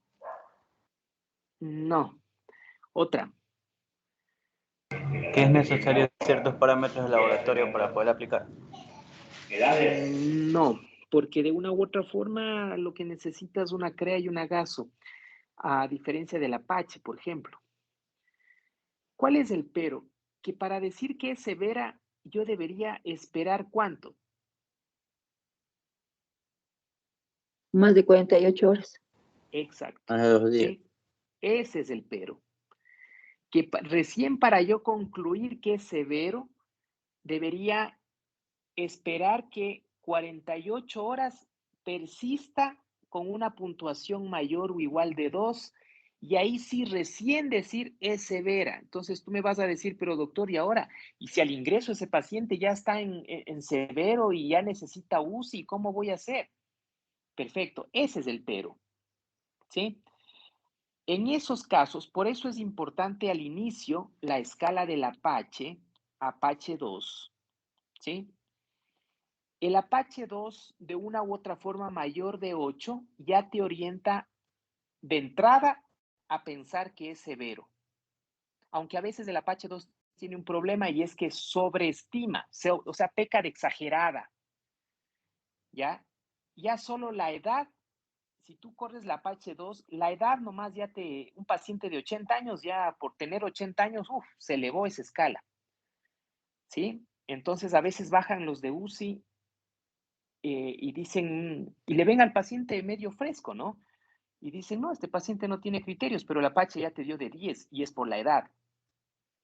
No. Otra. Que es necesario ciertos parámetros de laboratorio para poder aplicar. No, porque de una u otra forma lo que necesitas es una CREA y un agaso, a diferencia del Apache, por ejemplo. ¿Cuál es el pero? Que para decir que es severa, yo debería esperar ¿cuánto? Más de 48 horas. Exacto. Más de 2 días. ¿Sí? Ese es el pero. que recién para yo concluir que es severo, debería esperar que 48 horas persista con una puntuación mayor o igual de 2, y ahí sí recién decir es severa. Entonces tú me vas a decir, pero doctor, ¿y ahora? ¿Y si al ingreso ese paciente ya está en severo y ya necesita UCI, cómo voy a hacer? Perfecto, ese es el pero, ¿sí? En esos casos, por eso es importante al inicio la escala del Apache, Apache 2, ¿sí? El Apache 2, de una u otra forma mayor de 8, ya te orienta de entrada a pensar que es severo. Aunque a veces el Apache 2 tiene un problema y es que sobreestima, o sea, peca de exagerada, ¿ya? Ya solo la edad, si tú corres la Apache 2, la edad nomás un paciente de 80 años, ya por tener 80 años, se elevó esa escala, ¿sí? Entonces a veces bajan los de UCI y dicen, y le ven al paciente medio fresco, ¿no? Y dicen, no, este paciente no tiene criterios, pero el Apache ya te dio de 10 y es por la edad,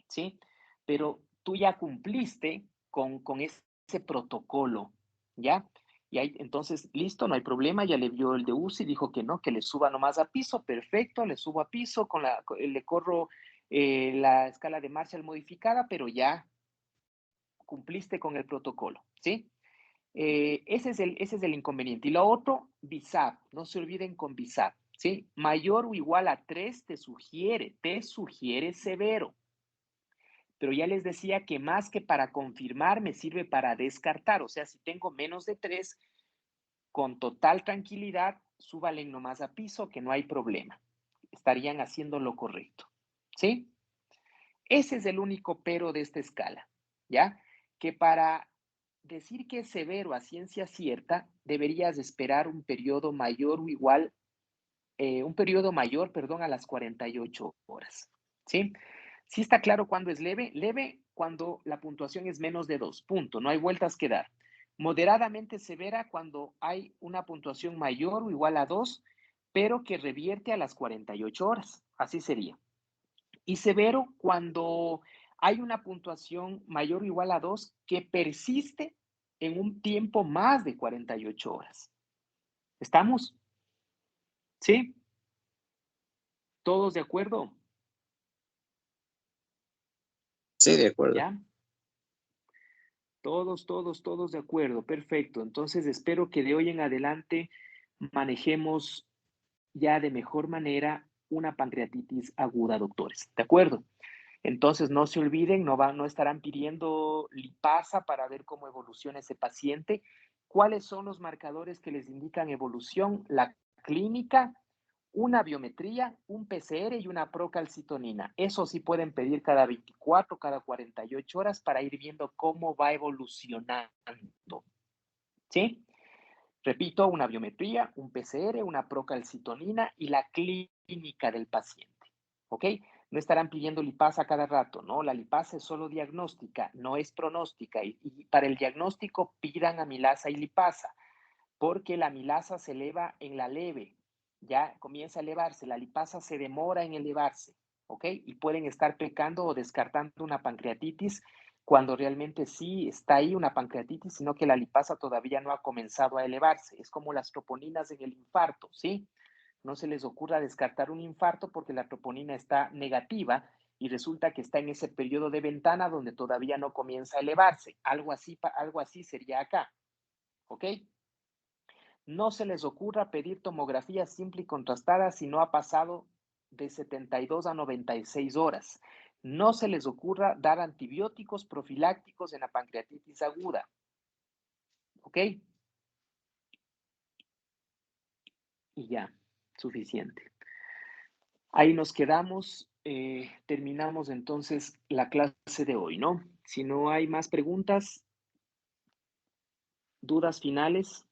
¿sí? Pero tú ya cumpliste con ese protocolo, ¿ya? Y ahí, entonces, listo, no hay problema, ya le vio el de UCI, dijo que no, que le suba nomás a piso, perfecto, le subo a piso, le corro la escala de Marshall modificada, pero ya cumpliste con el protocolo, ¿sí? Ese es el inconveniente. Y lo otro, BISAP, no se olviden con BISAP, ¿sí? Mayor o igual a 3 te sugiere severo. Pero ya les decía que más que para confirmar, me sirve para descartar. O sea, si tengo menos de 3, con total tranquilidad, súbale nomás a piso, que no hay problema. Estarían haciendo lo correcto, ¿sí? Ese es el único pero de esta escala, ¿ya? Que para decir que es severo a ciencia cierta, deberías esperar un periodo mayor o igual, a las 48 horas, ¿sí? Sí está claro cuando es leve. Leve cuando la puntuación es menos de 2, punto, no hay vueltas que dar. Moderadamente severa cuando hay una puntuación mayor o igual a 2, pero que revierte a las 48 horas, así sería. Y severo cuando hay una puntuación mayor o igual a 2 que persiste en un tiempo más de 48 horas. ¿Estamos? ¿Sí? ¿Todos de acuerdo? Sí, de acuerdo. ¿Ya? Todos de acuerdo. Perfecto. Entonces espero que de hoy en adelante manejemos ya de mejor manera una pancreatitis aguda, doctores. ¿De acuerdo? Entonces no se olviden, no estarán pidiendo lipasa para ver cómo evoluciona ese paciente. ¿Cuáles son los marcadores que les indican evolución? La clínica, una biometría, un PCR y una procalcitonina. Eso sí pueden pedir cada 24, cada 48 horas para ir viendo cómo va evolucionando. ¿Sí? Repito, una biometría, un PCR, una procalcitonina y la clínica del paciente. ¿Ok? No estarán pidiendo lipasa cada rato, ¿no? La lipasa es solo diagnóstica, no es pronóstica. Y para el diagnóstico pidan amilasa y lipasa, porque la amilasa se eleva en la leve, ya comienza a elevarse, la lipasa se demora en elevarse, ¿ok? Y pueden estar pecando o descartando una pancreatitis cuando realmente sí está ahí una pancreatitis, sino que la lipasa todavía no ha comenzado a elevarse. Es como las troponinas en el infarto, ¿sí? No se les ocurra descartar un infarto porque la troponina está negativa y resulta que está en ese periodo de ventana donde todavía no comienza a elevarse. Algo así sería acá, ¿ok? No se les ocurra pedir tomografía simple y contrastada si no ha pasado de 72 a 96 horas. No se les ocurra dar antibióticos profilácticos en la pancreatitis aguda. ¿Ok? Y ya, suficiente. Ahí nos quedamos. Terminamos entonces la clase de hoy, ¿no? Si no hay más preguntas, dudas finales.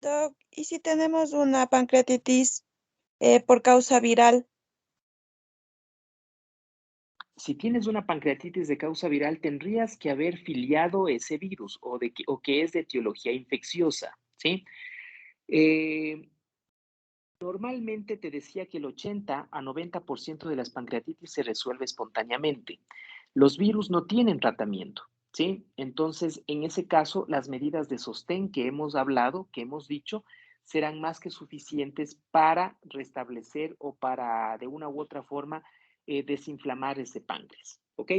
Doc, ¿y si tenemos una pancreatitis por causa viral? Si tienes una pancreatitis de causa viral, tendrías que haber filiado ese virus o que es de etiología infecciosa, ¿sí? Normalmente te decía que el 80 a 90% de las pancreatitis se resuelve espontáneamente. Los virus no tienen tratamiento, ¿sí? Entonces, en ese caso, las medidas de sostén que hemos hablado, que hemos dicho, serán más que suficientes para restablecer o para, de una u otra forma, desinflamar ese páncreas, ¿ok?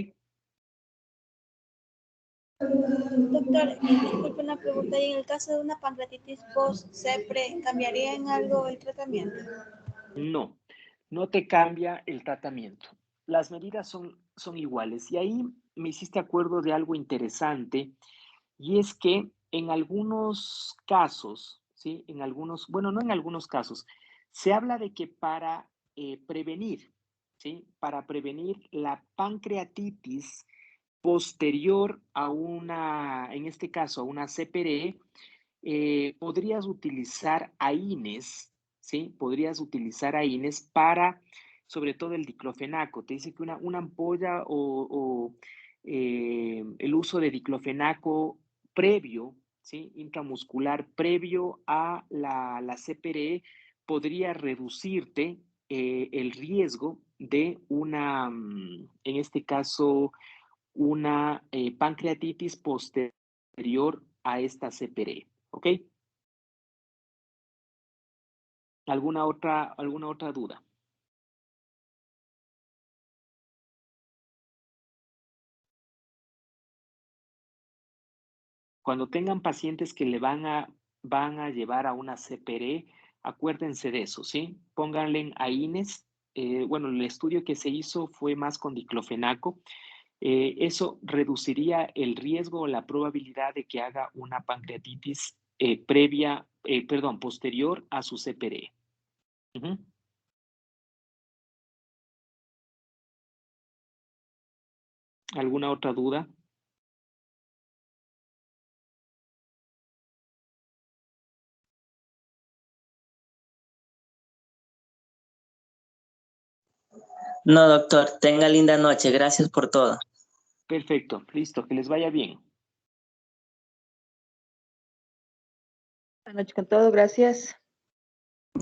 Doctor, disculpe una pregunta. ¿Y en el caso de una pancreatitis post-CEPRE, cambiaría en algo el tratamiento? No, no te cambia el tratamiento. Las medidas son iguales. Y ahí me hiciste acuerdo de algo interesante, y es que en algunos casos, ¿sí? En algunos, bueno, no en algunos casos, se habla de que para prevenir, ¿sí? Para prevenir la pancreatitis posterior a una, en este caso, a una CPRE, podrías utilizar AINES, ¿sí? Podrías utilizar AINES para, sobre todo el diclofenaco. Te dice que una ampolla o el uso de diclofenaco previo, ¿sí? Intramuscular, previo a la CPRE, podría reducirte el riesgo de una, en este caso, una pancreatitis posterior a esta CPRE. ¿Ok? ¿Alguna otra duda? Cuando tengan pacientes que le van a llevar a una CPRE, acuérdense de eso, ¿sí? Pónganle en AINES. Bueno, el estudio que se hizo fue más con diclofenaco. Eso reduciría el riesgo o la probabilidad de que haga una pancreatitis posterior a su CPRE. Ujú. ¿Alguna otra duda? No, doctor, tenga linda noche. Gracias por todo. Perfecto, listo, que les vaya bien. Buenas noches con todo, gracias.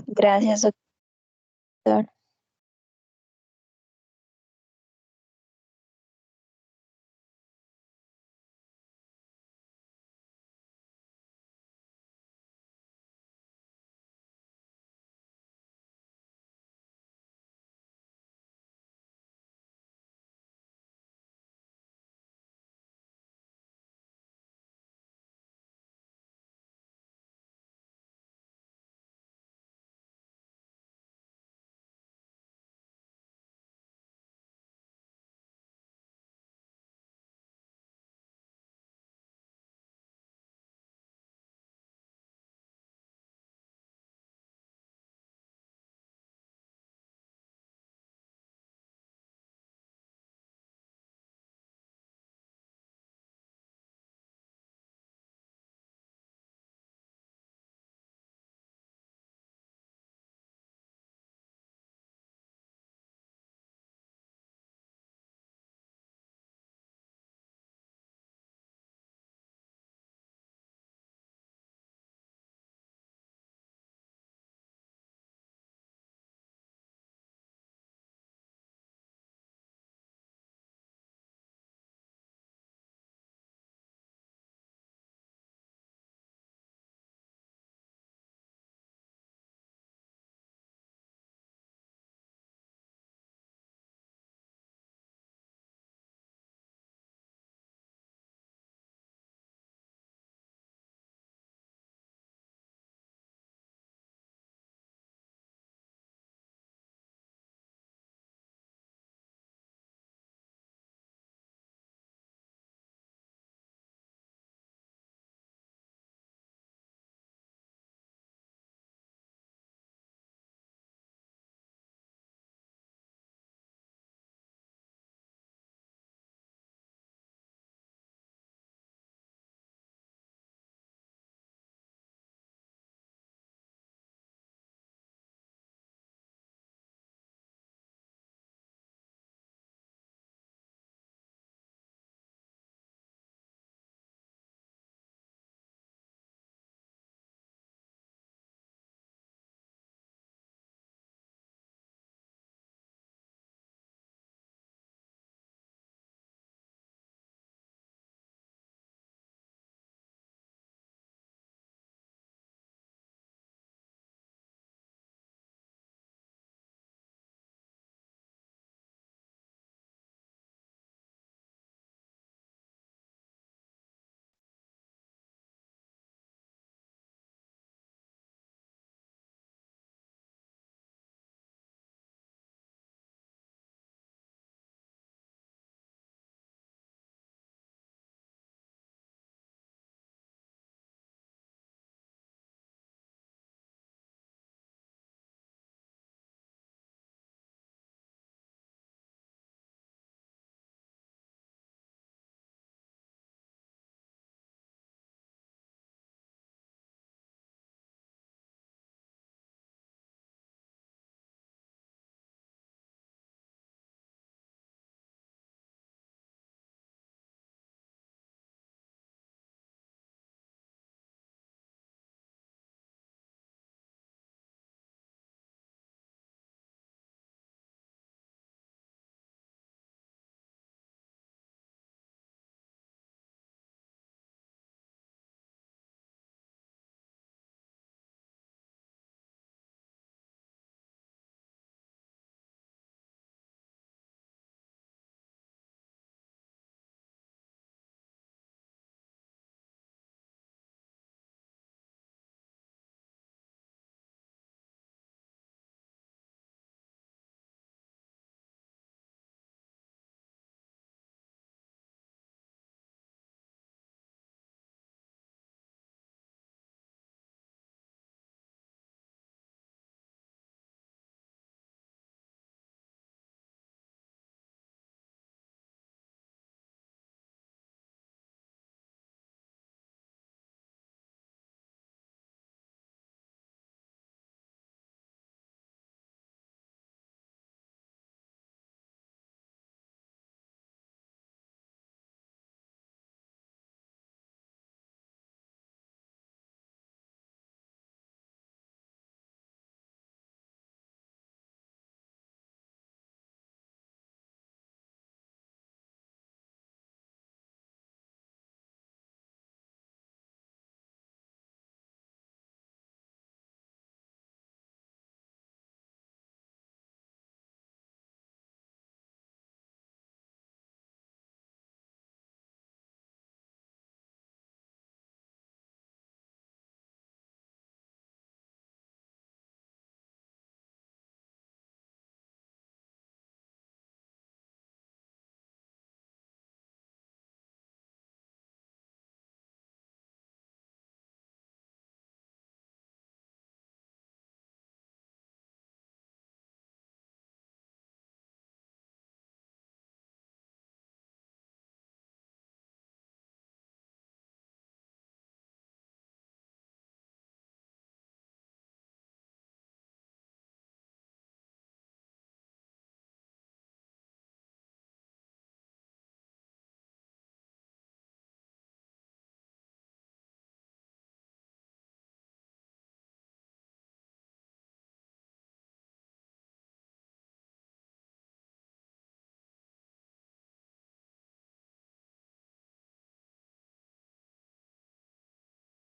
Gracias, doctor.